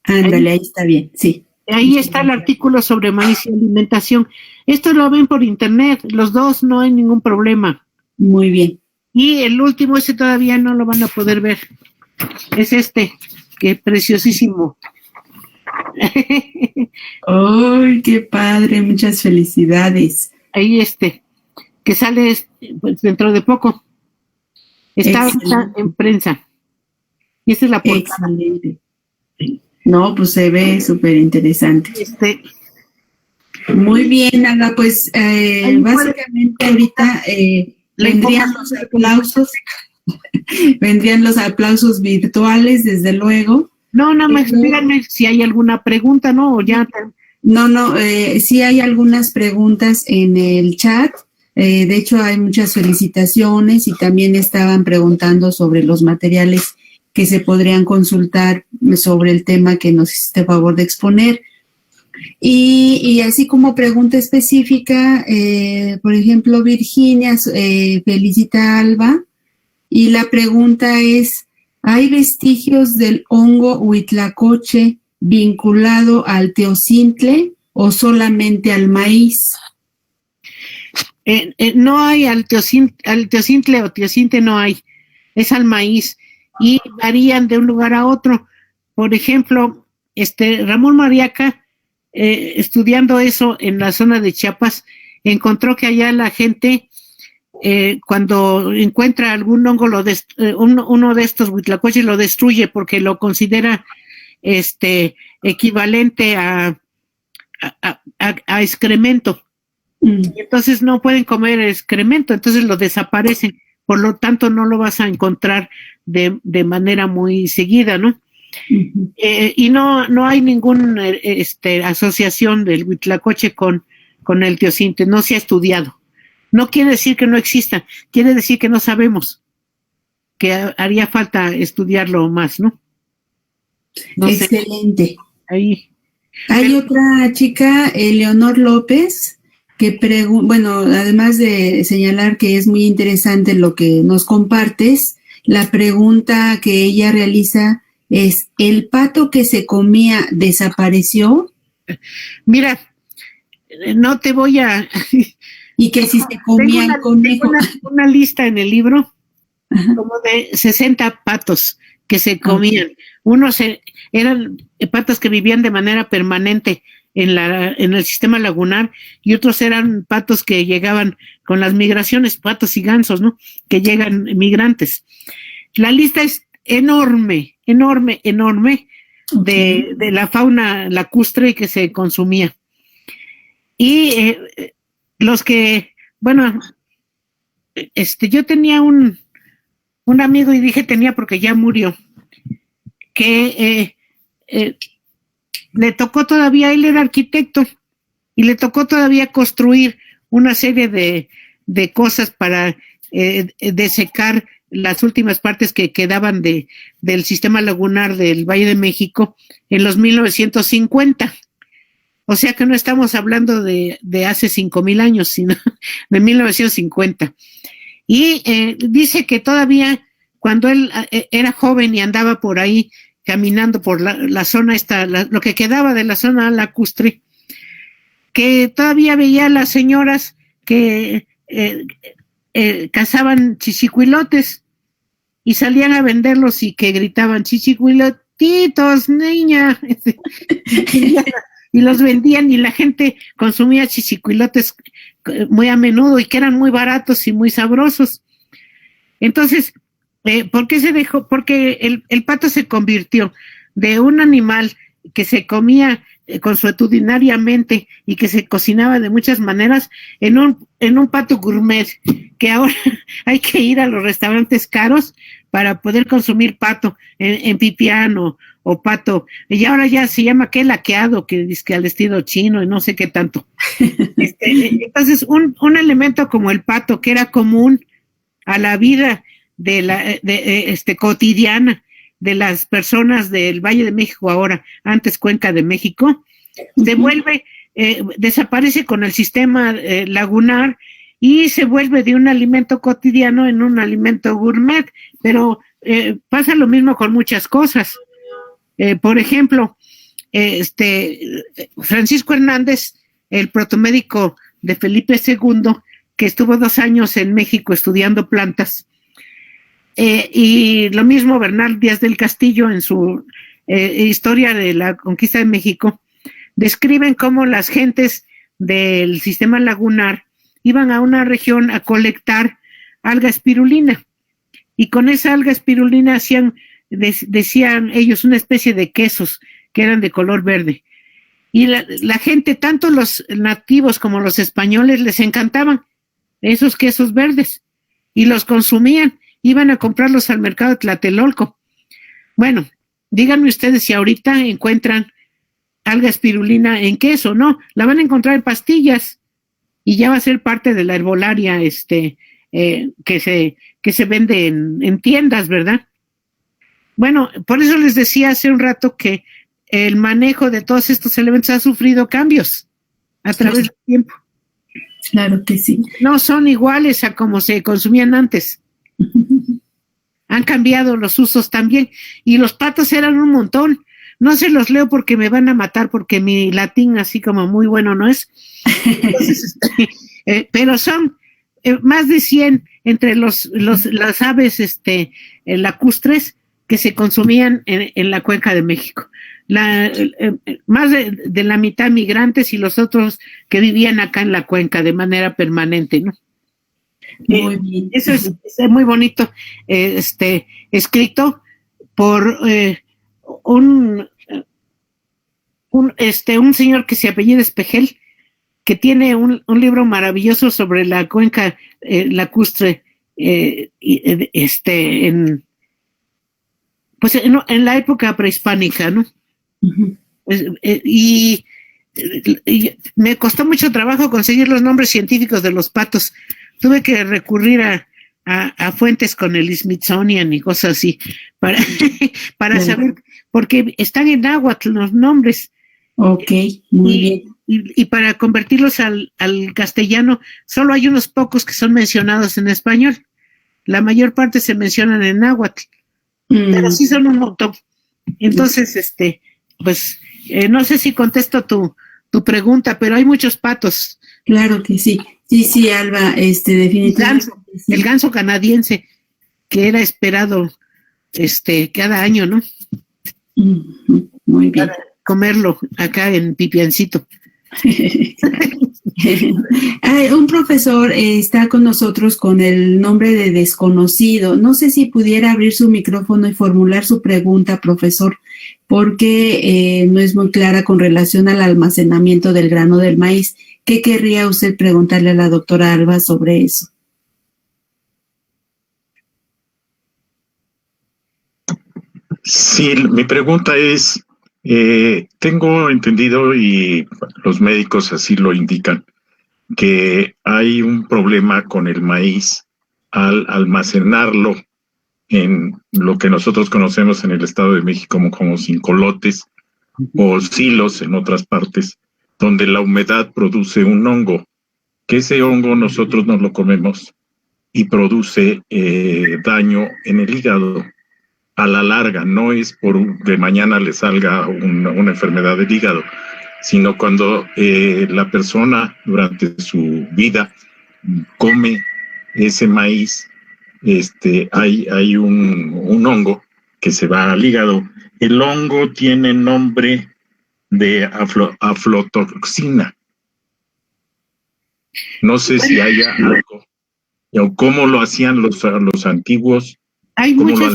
Ándale, ahí está bien, sí. Ahí está el artículo sobre maíz y alimentación. Esto lo ven por internet, los dos, no hay ningún problema. Muy bien. Y el último, ese todavía no lo van a poder ver. Es que preciosísimo. ¡Ay, qué padre! Muchas felicidades. Ahí que sale pues, dentro de poco. Está en prensa. Y esta es la portada. Excelente. No, pues se ve súper interesante. Muy bien, Ana, pues básicamente ahorita vendrían los aplausos. Vendrían los aplausos virtuales, desde luego. No, nada más díganme si hay alguna pregunta, ¿no? ¿O ya? No, sí hay algunas preguntas en el chat. De hecho, hay muchas felicitaciones y también estaban preguntando sobre los materiales que se podrían consultar sobre el tema que nos hiciste favor de exponer. Y así como pregunta específica, por ejemplo, Virginia felicita a Alba y la pregunta es, ¿Hay vestigios del hongo huitlacoche vinculado al teocintle o solamente al maíz? No hay al teocintle o teocinte no hay, es al maíz y varían de un lugar a otro. Por ejemplo, Ramón Mariaca, estudiando eso en la zona de Chiapas, encontró que allá la gente, cuando encuentra algún hongo, uno de estos huitlacoches lo destruye porque lo considera equivalente a excremento. Y entonces no pueden comer excremento, entonces lo desaparecen, por lo tanto no lo vas a encontrar de manera muy seguida, ¿no? Uh-huh. Y no hay ninguna asociación del huitlacoche con el teocinte, no se ha estudiado. No quiere decir que no exista, quiere decir que no sabemos, que haría falta estudiarlo más, ¿no? Excelente. Ahí. Hay otra chica, Eleonor López, que además de señalar que es muy interesante lo que nos compartes, la pregunta que ella realiza es, ¿el pato que se comía desapareció? Mira, no te voy a... Y que si se comía el conejo... Tengo una lista en el libro, ajá, como de 60 patos que se comían. Unos eran patos que vivían de manera permanente en el sistema lagunar, y otros eran patos que llegaban con las migraciones, patos y gansos, ¿no? Que llegan migrantes. La lista es enorme, enorme, enorme, okay, de la fauna lacustre que se consumía. Y los que, bueno, yo tenía un amigo, y dije tenía porque ya murió, que le tocó todavía, él era arquitecto, y le tocó todavía construir una serie de cosas para desecar las últimas partes que quedaban del sistema lagunar del Valle de México en los 1950. O sea que no estamos hablando de hace 5,000 años, sino de 1950. Y dice que todavía cuando él era joven y andaba por ahí caminando por la zona lo que quedaba de la zona lacustre, que todavía veía a las señoras que cazaban chichicuilotes y salían a venderlos y que gritaban, chichicuilotitos, niña, y los vendían, y la gente consumía chichicuilotes muy a menudo y que eran muy baratos y muy sabrosos. Entonces, ¿por qué se dejó? Porque el pato se convirtió de un animal que se comía consuetudinariamente y que se cocinaba de muchas maneras en un pato gourmet, que ahora hay que ir a los restaurantes caros para poder consumir pato en pipián o pato, y ahora ya se llama que laqueado, que dice que al estilo chino y no sé qué tanto. Entonces un elemento como el pato, que era común a la vida cotidiana de las personas del Valle de México, ahora, antes Cuenca de México, se vuelve, desaparece con el sistema lagunar y se vuelve de un alimento cotidiano en un alimento gourmet, pero pasa lo mismo con muchas cosas. Por ejemplo, Francisco Hernández, el protomédico de Felipe II, que estuvo 2 años en México estudiando plantas, y lo mismo Bernal Díaz del Castillo en su historia de la conquista de México, describen cómo las gentes del sistema lagunar iban a una región a colectar alga espirulina, y con esa alga espirulina hacían, decían ellos, una especie de quesos que eran de color verde, y la gente, tanto los nativos como los españoles, les encantaban esos quesos verdes y los consumían, iban a comprarlos al mercado de Tlatelolco. Bueno, díganme ustedes si ahorita encuentran alga espirulina en queso, ¿no? La van a encontrar en pastillas y ya va a ser parte de la herbolaria que se vende en tiendas, ¿verdad? Bueno, por eso les decía hace un rato que el manejo de todos estos elementos ha sufrido cambios a través del tiempo. Claro que sí. No son iguales a como se consumían antes. han cambiado los usos también, y los patos eran un montón. No se los leo porque me van a matar, porque mi latín así como muy bueno no es. Entonces, pero son más de 100 entre las aves lacustres que se consumían en la Cuenca de México. Más de la mitad migrantes y los otros que vivían acá en la cuenca de manera permanente, ¿no? Muy bien. Eso es muy bonito, escrito por un señor que se apellida Espejel, que tiene un libro maravilloso sobre la cuenca lacustre, en la época prehispánica, ¿no? Uh-huh. Y me costó mucho trabajo conseguir los nombres científicos de los patos. Tuve que recurrir a fuentes con el Smithsonian y cosas así para saber, porque están en náhuatl los nombres. Ok, muy bien. Y para convertirlos al castellano, solo hay unos pocos que son mencionados en español. La mayor parte se mencionan en náhuatl, pero sí son un montón. Entonces, pues, no sé si contesto tu pregunta, pero hay muchos patos. Claro que sí. Sí, Alba, definitivamente. El ganso canadiense, que era esperado, cada año, ¿no? Muy bien. Para comerlo acá en Pipiancito. Un profesor está con nosotros con el nombre de Desconocido. No sé si pudiera abrir su micrófono y formular su pregunta, profesor, porque no es muy clara con relación al almacenamiento del grano del maíz. ¿Qué querría usted preguntarle a la doctora Alba sobre eso? Sí, mi pregunta es, tengo entendido, y los médicos así lo indican, que hay un problema con el maíz al almacenarlo en lo que nosotros conocemos en el Estado de México como sincolotes o silos en otras partes, donde la humedad produce un hongo, que ese hongo nosotros nos lo comemos y produce daño en el hígado. A la larga, no es por de mañana le salga una enfermedad del hígado, sino cuando la persona durante su vida come ese maíz, hay un hongo que se va al hígado. El hongo tiene nombre de aflotoxina. No sé si haya algo, o cómo lo hacían los antiguos. Hay muchas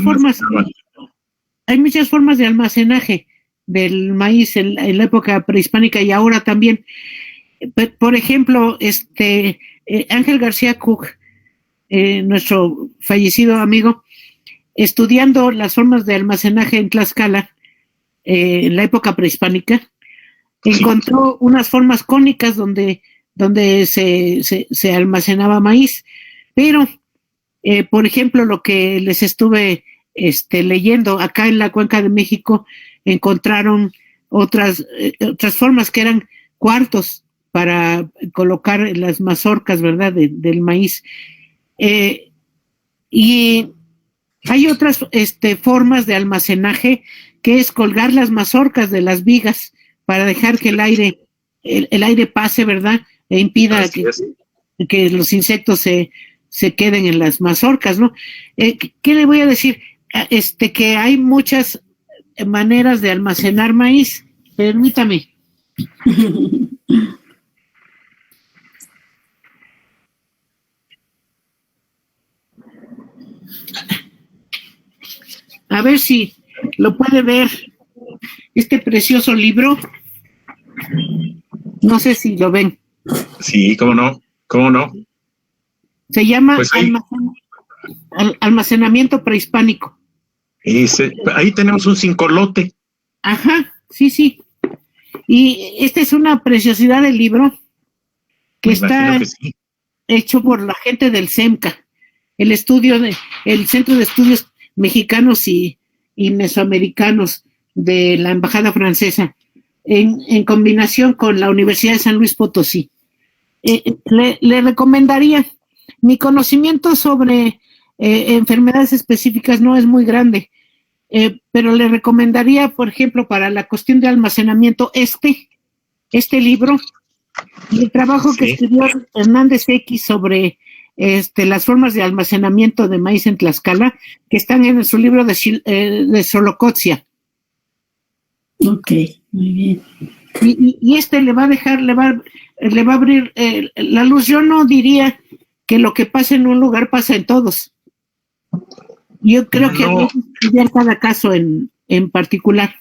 formas de almacenaje del maíz en la época prehispánica y ahora también. Por ejemplo, Ángel García Cook, nuestro fallecido amigo, estudiando las formas de almacenaje en Tlaxcala en la época prehispánica, encontró unas formas cónicas donde se almacenaba maíz, pero por ejemplo, lo que les estuve leyendo, acá en la Cuenca de México encontraron otras formas que eran cuartos para colocar las mazorcas, ¿verdad?, del maíz. Y hay otras formas de almacenaje, que es colgar las mazorcas de las vigas para dejar que el aire pase, ¿verdad?, e impida que los insectos se queden en las mazorcas, ¿no? ¿Qué le voy a decir? Que hay muchas maneras de almacenar maíz. Permítame. A ver si lo puede ver este precioso libro. No sé si lo ven. Sí, cómo no. Se llama pues Almacenamiento Prehispánico. Ahí tenemos un cincolote. Ajá, sí. Y esta es una preciosidad del libro que está hecho por la gente del CEMCA, el Centro de Estudios Mexicanos y Mesoamericanos de la Embajada Francesa, en combinación con la Universidad de San Luis Potosí. Le recomendaría. Mi conocimiento sobre enfermedades específicas no es muy grande. Pero le recomendaría, por ejemplo, para la cuestión de almacenamiento, este libro y el trabajo que escribió Hernández X sobre las formas de almacenamiento de maíz en Tlaxcala, que están en su libro de Xolocotzia. Ok, muy bien. Y le va a dejar, le va a abrir la luz. Yo no diría que lo que pasa en un lugar pasa en todos. Yo creo que hay que estudiar cada caso en particular.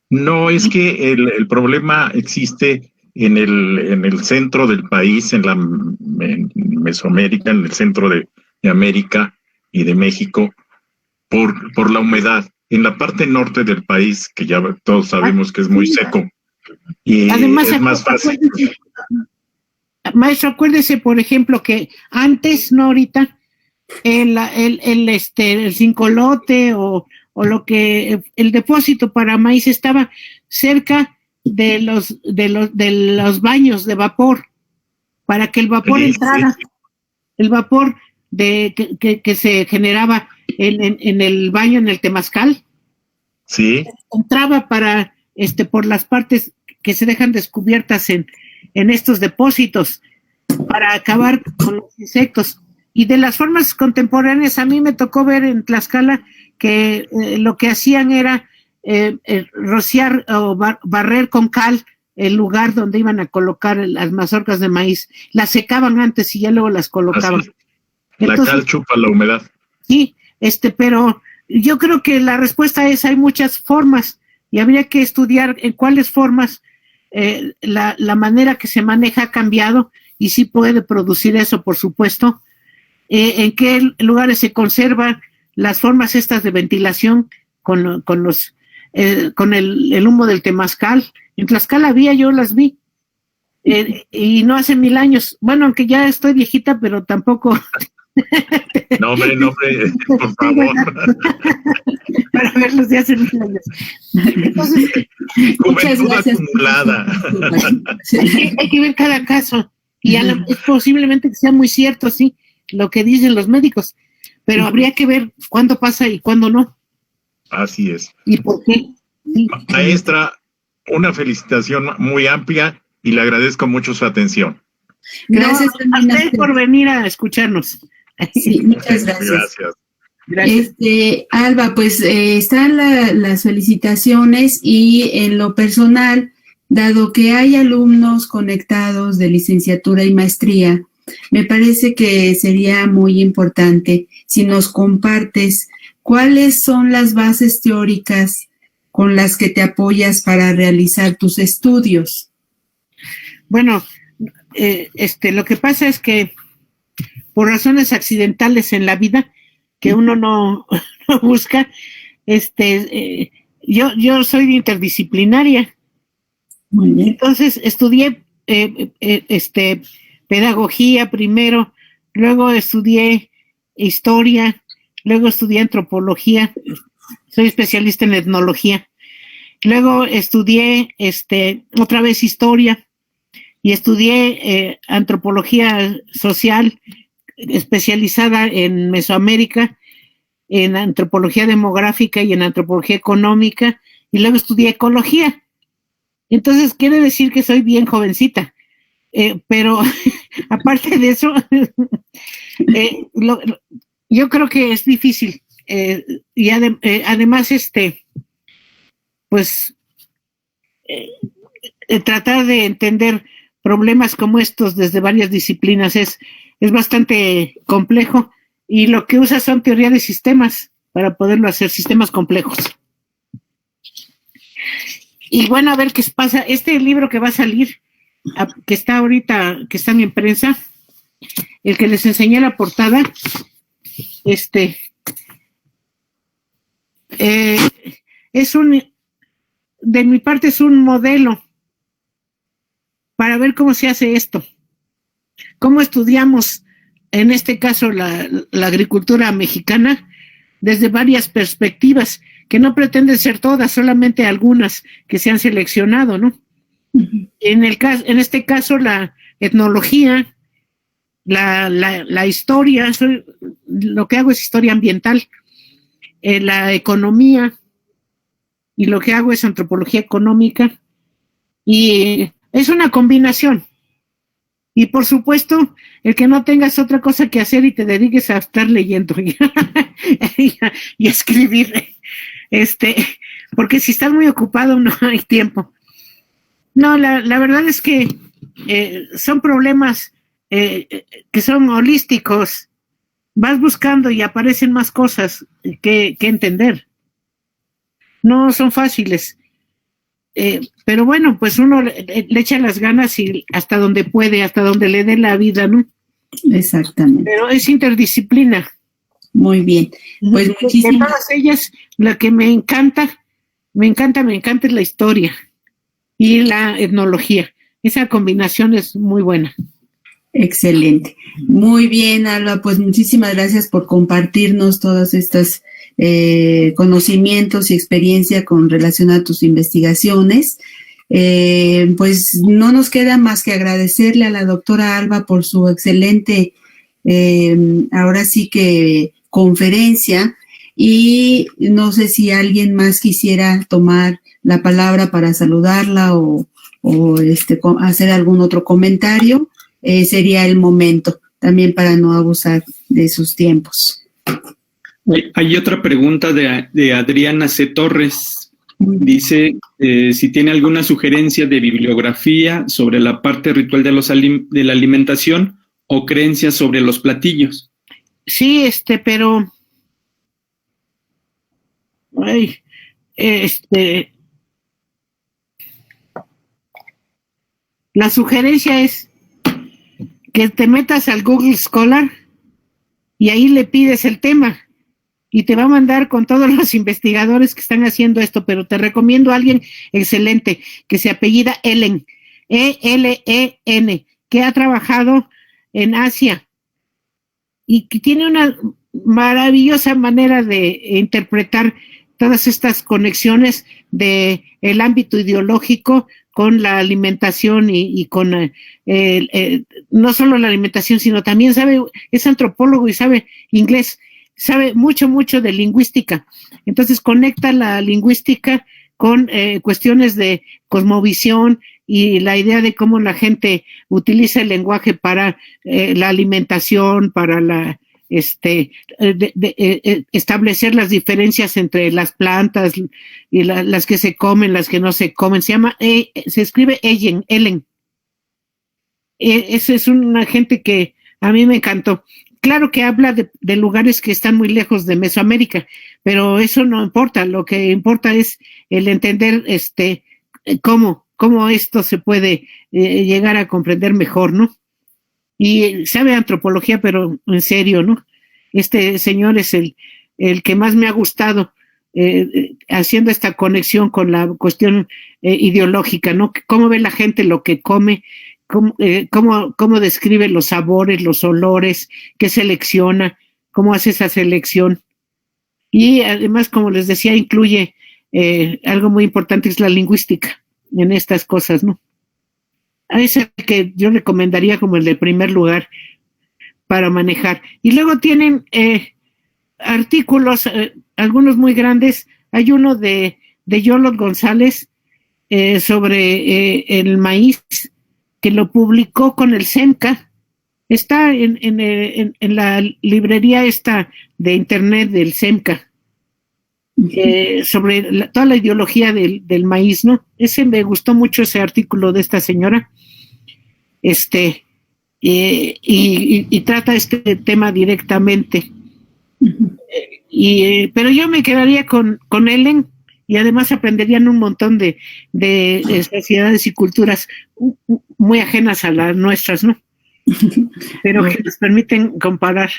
No, es que el problema existe en el centro del país, en Mesoamérica, en el centro de América y de México, por la humedad. En la parte norte del país, que ya todos sabemos que es muy seco, y además, es más fácil. Maestro, acuérdese, por ejemplo, que antes, no ahorita, el cincolote o lo que el depósito para maíz estaba cerca de los baños de vapor, para que el vapor entrara, el vapor que se generaba en el baño, en el temazcal, entraba para por las partes que se dejan descubiertas en estos depósitos para acabar con los insectos. Y de las formas contemporáneas, a mí me tocó ver en Tlaxcala que lo que hacían era rociar o barrer con cal el lugar donde iban a colocar las mazorcas de maíz. Las secaban antes y ya luego las colocaban. Entonces, la cal chupa la humedad. Sí, pero yo creo que la respuesta es: hay muchas formas y habría que estudiar en cuáles formas la manera que se maneja ha cambiado, y sí puede producir eso, por supuesto. En qué lugares se conservan las formas estas de ventilación con el humo del temazcal. En Tlaxcala yo las vi, y no hace 1000 años. Bueno, aunque ya estoy viejita, pero tampoco. No, hombre, por favor. Para verlos de hace 1000 años. Entonces, muchas gracias. Acumulada. Hay que ver cada caso, y es posiblemente que sea muy cierto, sí, lo que dicen los médicos, pero habría que ver cuándo pasa y cuándo no. Así es. ¿Y por qué? Sí. Maestra, una felicitación muy amplia y le agradezco mucho su atención. Gracias a usted por venir a escucharnos. Sí, muchas gracias. Gracias. Alba, pues están las felicitaciones, y en lo personal, dado que hay alumnos conectados de licenciatura y maestría, me parece que sería muy importante si nos compartes cuáles son las bases teóricas con las que te apoyas para realizar tus estudios. Bueno, lo que pasa es que por razones accidentales en la vida que uno no busca, yo soy interdisciplinaria. Muy bien. Entonces estudié pedagogía primero, luego estudié historia, luego estudié antropología, soy especialista en etnología, luego estudié otra vez historia, y estudié antropología social, especializada en Mesoamérica, en antropología demográfica y en antropología económica, y luego estudié ecología. Entonces quiere decir que soy bien jovencita, pero aparte de eso, yo creo que es difícil, y además tratar de entender problemas como estos desde varias disciplinas es bastante complejo, y lo que usa son teoría de sistemas para poderlo hacer, sistemas complejos. Y bueno, a ver qué pasa. Este libro que va a salir, que está ahorita, que está en prensa, el que les enseñé la portada, de mi parte es un modelo para ver cómo se hace esto, cómo estudiamos, en este caso, la agricultura mexicana desde varias perspectivas, que no pretenden ser todas, solamente algunas que se han seleccionado, ¿no? Uh-huh. En este caso, la etnología, la historia, lo que hago es historia ambiental, la economía, y lo que hago es antropología económica, y es una combinación. Y por supuesto, el que no tengas otra cosa que hacer y te dediques a estar leyendo y escribir, porque si estás muy ocupado no hay tiempo. No, la verdad es que son problemas que son holísticos. Vas buscando y aparecen más cosas que entender. No son fáciles. Pero bueno, pues uno le echa las ganas y hasta donde puede, hasta donde le dé la vida, ¿no? Exactamente. Pero es interdisciplina. Muy bien. Pues De muchísimas todas ellas, la que me encanta es la historia y la etnología. Esa combinación es muy buena. excelente. Muy bien, Alba, pues muchísimas gracias por compartirnos todas estas conocimientos y experiencia con relación a tus investigaciones. Pues no nos queda más que agradecerle a la doctora Alba por su excelente, ahora sí que conferencia, y no sé si alguien más quisiera tomar la palabra para saludarla o hacer algún otro comentario. Sería el momento también para no abusar de sus tiempos. Hay otra pregunta de Adriana C. Torres. Dice si tiene alguna sugerencia de bibliografía sobre la parte ritual de la alimentación o creencias sobre los platillos. Sí, pero la sugerencia es que te metas al Google Scholar y ahí le pides el tema y te va a mandar con todos los investigadores que están haciendo esto, pero te recomiendo a alguien excelente que se apellida Elen, E-L-E-N, que ha trabajado en Asia y que tiene una maravillosa manera de interpretar todas estas conexiones de el ámbito ideológico con la alimentación y con no solo la alimentación, sino también es antropólogo y sabe inglés, sabe mucho de lingüística. Entonces conecta la lingüística con cuestiones de cosmovisión y la idea de cómo la gente utiliza el lenguaje para la alimentación, para la establecer las diferencias entre las plantas y las que se comen, las que no se comen. Se escribe Ellen. Esa es una gente que a mí me encantó. Claro que habla de lugares que están muy lejos de Mesoamérica, pero eso no importa. Lo que importa es el entender cómo esto se puede llegar a comprender mejor, ¿no? Y sabe antropología, pero en serio, ¿no? Este señor es el que más me ha gustado haciendo esta conexión con la cuestión ideológica, ¿no? Cómo ve la gente lo que come, cómo describe los sabores, los olores, qué selecciona, cómo hace esa selección. Y además, como les decía, incluye algo muy importante, es la lingüística en estas cosas, ¿no? Es el que yo recomendaría como el de primer lugar para manejar. Y luego tienen artículos, algunos muy grandes. Hay uno de Yolot González sobre el maíz, que lo publicó con el SEMCA. Está en la librería esta de internet del SEMCA. Sobre toda la ideología del maíz, ¿no? Me gustó mucho ese artículo de esta señora, y trata este tema directamente. Pero yo me quedaría con Ellen, y además aprenderían un montón de sociedades y culturas muy ajenas a las nuestras, ¿no? Pero que nos permiten comparar.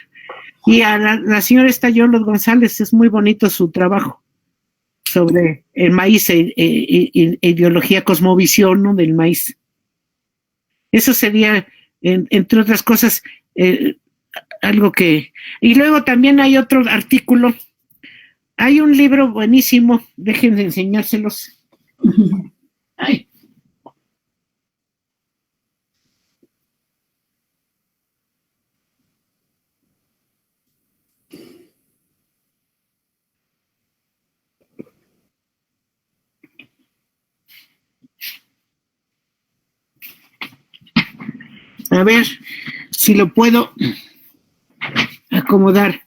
Y a la señora Yolot González, es muy bonito su trabajo sobre el maíz e ideología, cosmovisión, ¿no? Del maíz. Eso sería, entre otras cosas, algo que... Y luego también hay otro artículo. Hay un libro buenísimo, déjenme enseñárselos. Ay. A ver si lo puedo acomodar.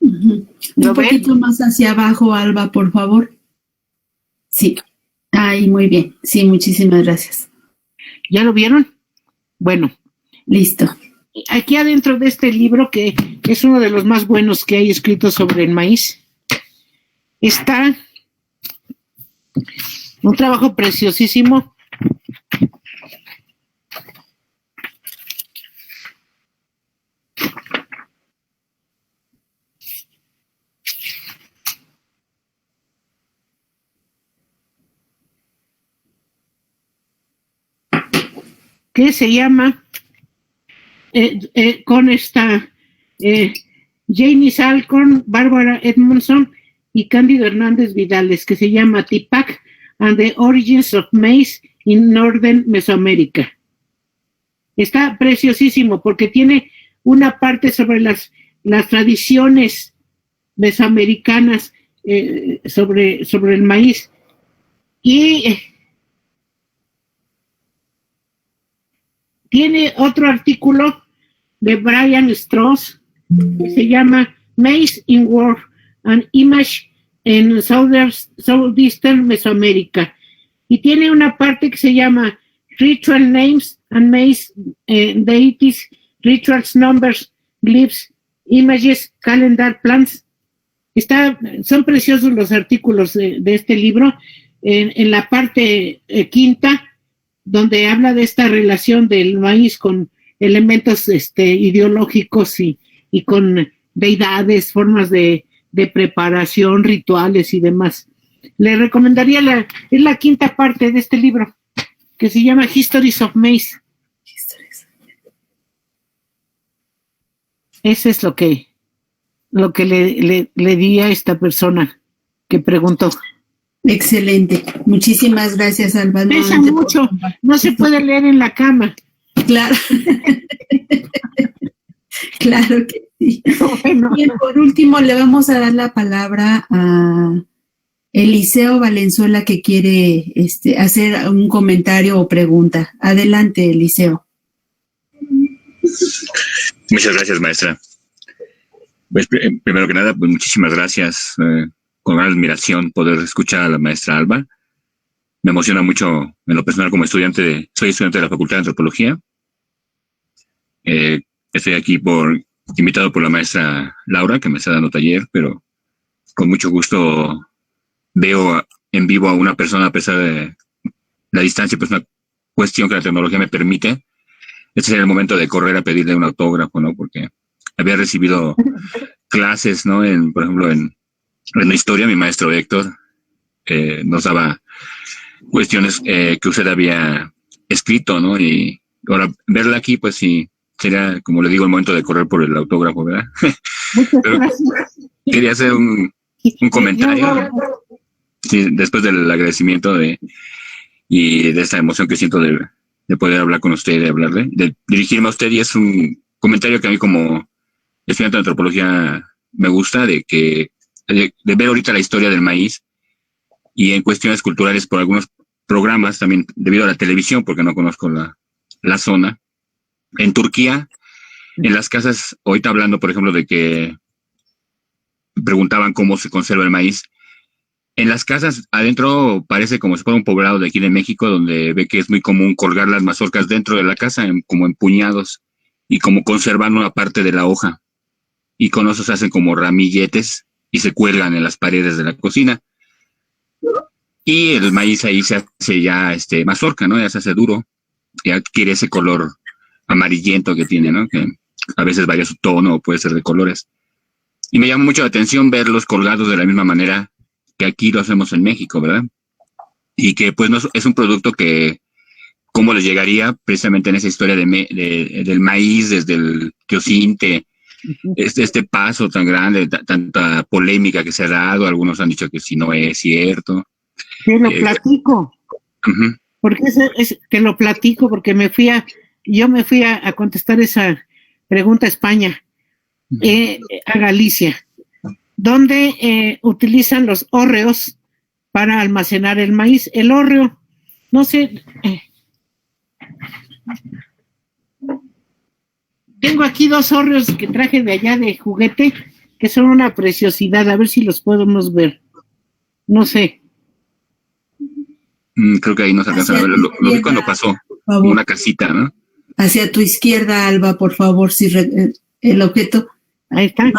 Un poquito más hacia abajo, Alba, por favor. Sí. Ahí, muy bien. Sí, muchísimas gracias. ¿Ya lo vieron? Bueno. Listo. Aquí adentro de este libro, que es uno de los más buenos que hay escrito sobre el maíz, está un trabajo preciosísimo que se llama con esta Janie Salcorn, Bárbara Edmondson y Cándido Hernández Vidales, que se llama Tipac and the Origins of Maize in Northern Mesoamerica. Está preciosísimo porque tiene una parte sobre las tradiciones mesoamericanas sobre el maíz y tiene otro artículo de Brian Strauss que se llama Maize in War, an Image in Southeastern Mesoamerica, y tiene una parte que se llama Ritual Names and Maize Deities, Rituals, Numbers, Glyphs, Images, Calendar, Plants. Son preciosos los artículos de este libro. En la parte quinta, donde habla de esta relación del maíz con elementos ideológicos y con deidades, formas de preparación, rituales y demás. Le recomendaría es la quinta parte de este libro, que se llama Histories of Maize. Ese es lo que le di a esta persona que preguntó. Excelente. Muchísimas gracias, Alba. Pesa mucho, no se puede leer en la cama. Claro. Claro que sí. Bueno. Bien, por último, le vamos a dar la palabra a Eliseo Valenzuela, que quiere hacer un comentario o pregunta. Adelante, Eliseo. Muchas gracias, maestra. Pues, primero que nada, pues muchísimas gracias. Con gran admiración poder escuchar a la maestra Alba. Me emociona mucho en lo personal como estudiante, soy estudiante de la Facultad de Antropología. Estoy aquí invitado por la maestra Laura, que me está dando taller, pero con mucho gusto veo en vivo a una persona a pesar de la distancia, pues una cuestión que la tecnología me permite. Este sería el momento de correr a pedirle un autógrafo, ¿no? Porque había recibido clases, ¿no? Por ejemplo, en la historia, mi maestro Héctor nos daba cuestiones que usted había escrito, ¿no? Y ahora verla aquí, pues sí, sería, como le digo, el momento de correr por el autógrafo, ¿verdad? Pero quería hacer un comentario, sí, después del agradecimiento y de esta emoción que siento de poder hablar con usted, de hablarle, de dirigirme a usted, y es un comentario que a mí como estudiante de antropología me gusta, de ver ahorita la historia del maíz y en cuestiones culturales por algunos programas, también debido a la televisión, porque no conozco la zona. En Turquía, en las casas, ahorita hablando, por ejemplo, de que preguntaban cómo se conserva el maíz, en las casas adentro parece como si fuera un poblado de aquí de México, donde ve que es muy común colgar las mazorcas dentro de la casa, como en puñados, y como conservando una parte de la hoja. Y con eso se hacen como ramilletes y se cuelgan en las paredes de la cocina. Y el maíz ahí se hace ya mazorca, ¿no? Ya se hace duro, ya adquiere ese color amarillento que tiene, ¿no? Que a veces varía su tono o puede ser de colores. Y me llama mucho la atención verlos colgados de la misma manera que aquí lo hacemos en México, ¿verdad? Y que pues no es un producto que, ¿cómo les llegaría precisamente en esa historia del maíz desde el Teocinte? Este paso tan grande, tanta polémica que se ha dado, algunos han dicho que si no es cierto. Te lo platico. Porque te lo platico porque yo me fui a contestar esa pregunta a España, a Galicia, donde utilizan los hórreos para almacenar el maíz. El hórreo, no sé, tengo aquí 2 hórreos que traje de allá de juguete, que son una preciosidad. A ver si los podemos ver. No sé. Creo que ahí no se alcanza a ver. Lo vi cuando pasó. Una casita, ¿no? Hacia tu izquierda, Alba, por favor, si el objeto. Ahí está.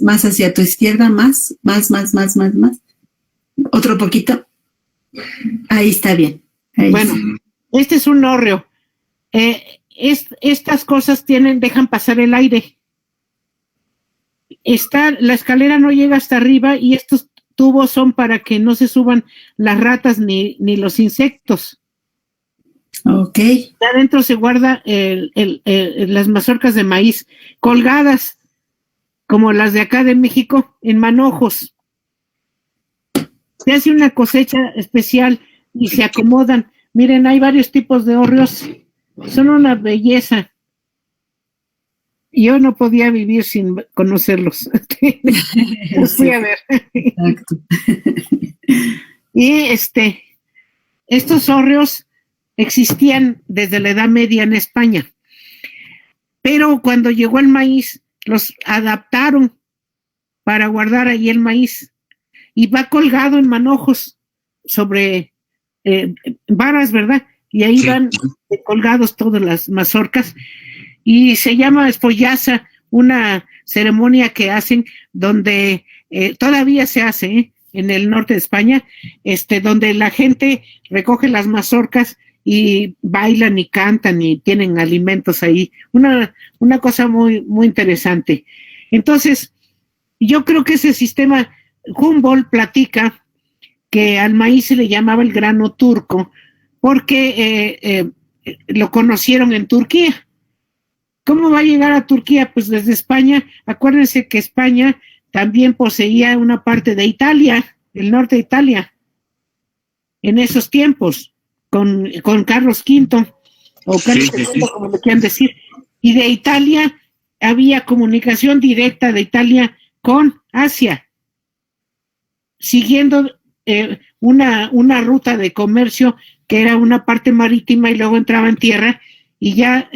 Más hacia tu izquierda, más. Otro poquito. Ahí está bien. Ahí bueno, sí. Este es un hórreo. Estas cosas dejan pasar el aire. La escalera no llega hasta arriba y estos tubos son para que no se suban las ratas ni los insectos. Ok. Adentro se guarda las mazorcas de maíz colgadas, como las de acá de México, en manojos. Se hace una cosecha especial y se acomodan. Miren, hay varios tipos de hórreos. Son una belleza. Yo no podía vivir sin conocerlos. Los fui a ver. Exacto. Y estos hórreos existían desde la Edad Media en España. Pero cuando llegó el maíz, los adaptaron para guardar ahí el maíz. Y va colgado en manojos sobre varas, ¿verdad? Y ahí van colgados todas las mazorcas. Y se llama espollaza, una ceremonia que hacen donde todavía se hace en el norte de España, donde la gente recoge las mazorcas y bailan y cantan y tienen alimentos ahí. Una cosa muy, muy interesante. Entonces, yo creo que ese sistema, Humboldt platica que al maíz se le llamaba el grano turco porque lo conocieron en Turquía. ¿Cómo va a llegar a Turquía? Pues desde España. Acuérdense que España también poseía una parte de Italia, el norte de Italia, en esos tiempos, con Carlos V, o Carlos II, como le quieran decir. Y de Italia había comunicación directa de Italia con Asia, siguiendo una ruta de comercio que era una parte marítima y luego entraba en tierra, y ya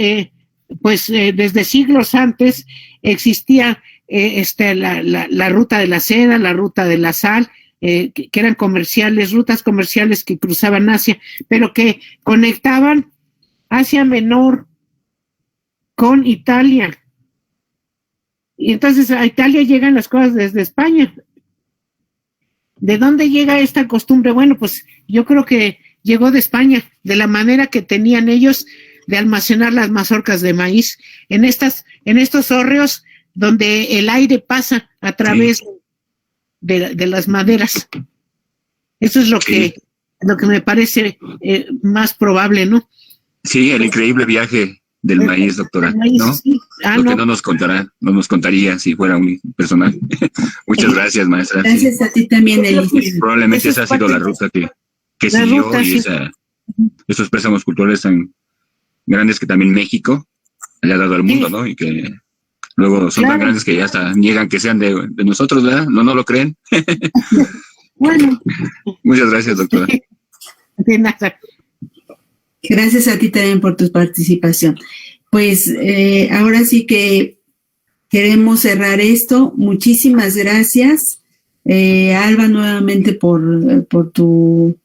desde siglos antes existía la ruta de la seda, la ruta de la sal, que eran rutas comerciales que cruzaban Asia, pero que conectaban Asia Menor con Italia. Y entonces a Italia llegan las cosas desde España. ¿De dónde llega esta costumbre? Bueno, pues yo creo que llegó de España, de la manera que tenían ellos de almacenar las mazorcas de maíz en estos hórreos donde el aire pasa a través de las maderas. Eso es lo que me parece más probable, ¿no? Sí, el increíble viaje del maíz, doctora, maíz, ¿no? Sí. Lo que no nos contaría si fuera un personal. Muchas gracias, maestra. Gracias a ti también, Elisa. Probablemente esa ha sido la ruta que siguió ruta, y esos préstamos culturales tan grandes que también México le ha dado al mundo, ¿no? Y que luego son tan grandes que ya hasta niegan que sean de nosotros, ¿verdad? No lo creen. Bueno. Muchas gracias, doctora. De nada. Gracias a ti también por tu participación. Pues ahora sí que queremos cerrar esto. Muchísimas gracias, Alba, nuevamente por tu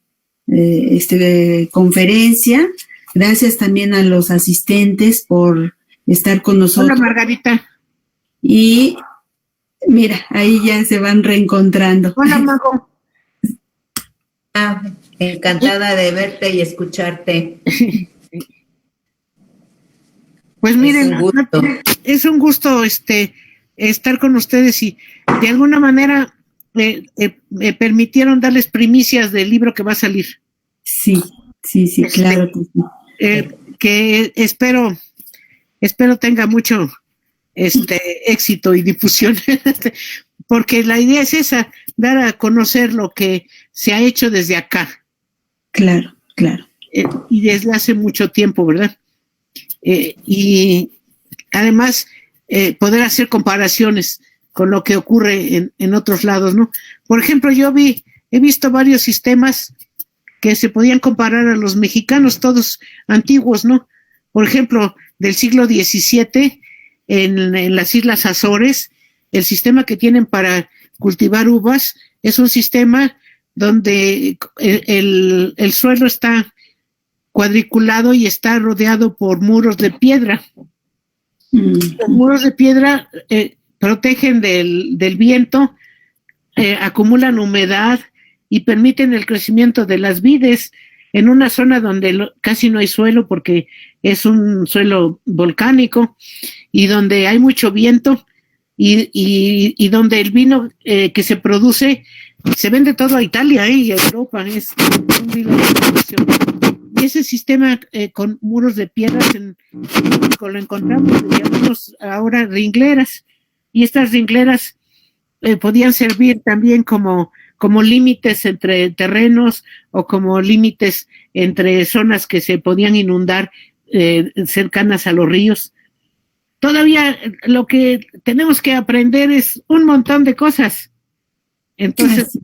conferencia. Gracias también a los asistentes por estar con nosotros. Hola, Margarita. Y mira, ahí ya se van reencontrando. Hola, Mago. Encantada de verte y escucharte. Pues miren, es un gusto estar con ustedes y de alguna manera me permitieron darles primicias del libro que va a salir. Sí, claro que sí. Que espero tenga mucho éxito y difusión, porque la idea es esa, dar a conocer lo que se ha hecho desde acá. Claro. Y desde hace mucho tiempo, ¿verdad? Y además poder hacer comparaciones con lo que ocurre en otros lados, ¿no? Por ejemplo, he visto varios sistemas que se podían comparar a los mexicanos, todos antiguos, ¿no? Por ejemplo, del siglo XVII, en las Islas Azores, el sistema que tienen para cultivar uvas es un sistema donde el suelo está cuadriculado y está rodeado por muros de piedra. Los muros de piedra protegen del viento, acumulan humedad y permiten el crecimiento de las vides en una zona donde casi no hay suelo porque es un suelo volcánico y donde hay mucho viento y donde el vino que se produce se vende todo a Italia y a Europa. Es un vino de producción. Y ese sistema con muros de piedras en México lo encontramos, le llamamos ahora ringleras, y estas ringleras podían servir también como límites entre terrenos o como límites entre zonas que se podían inundar cercanas a los ríos. Todavía lo que tenemos que aprender es un montón de cosas. Entonces,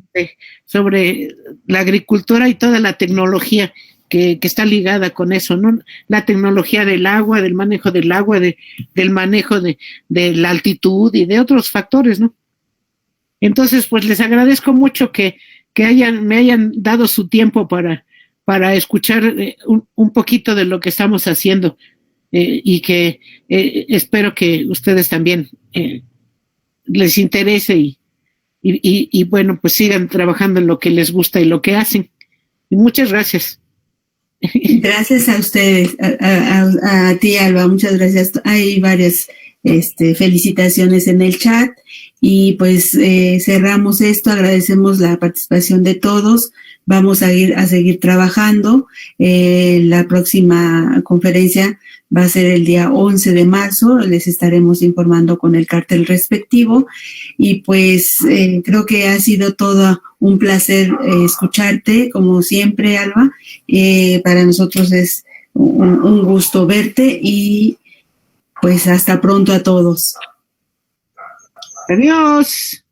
sobre la agricultura y toda la tecnología que está ligada con eso, ¿no? La tecnología del agua, del manejo del agua, del manejo de la altitud y de otros factores, ¿no? Entonces, pues les agradezco mucho que me hayan dado su tiempo para escuchar un poquito de lo que estamos haciendo y que espero que ustedes también les interese y bueno, pues sigan trabajando en lo que les gusta y lo que hacen. Y muchas gracias. Gracias a ustedes, a ti, Alba, muchas gracias. Hay varias felicitaciones en el chat y pues cerramos esto, agradecemos la participación de todos, vamos a seguir trabajando. La próxima conferencia va a ser el día 11 de marzo, les estaremos informando con el cartel respectivo y pues creo que ha sido todo un placer escucharte, como siempre, Alba. Para nosotros es un gusto verte y pues hasta pronto a todos. Adiós.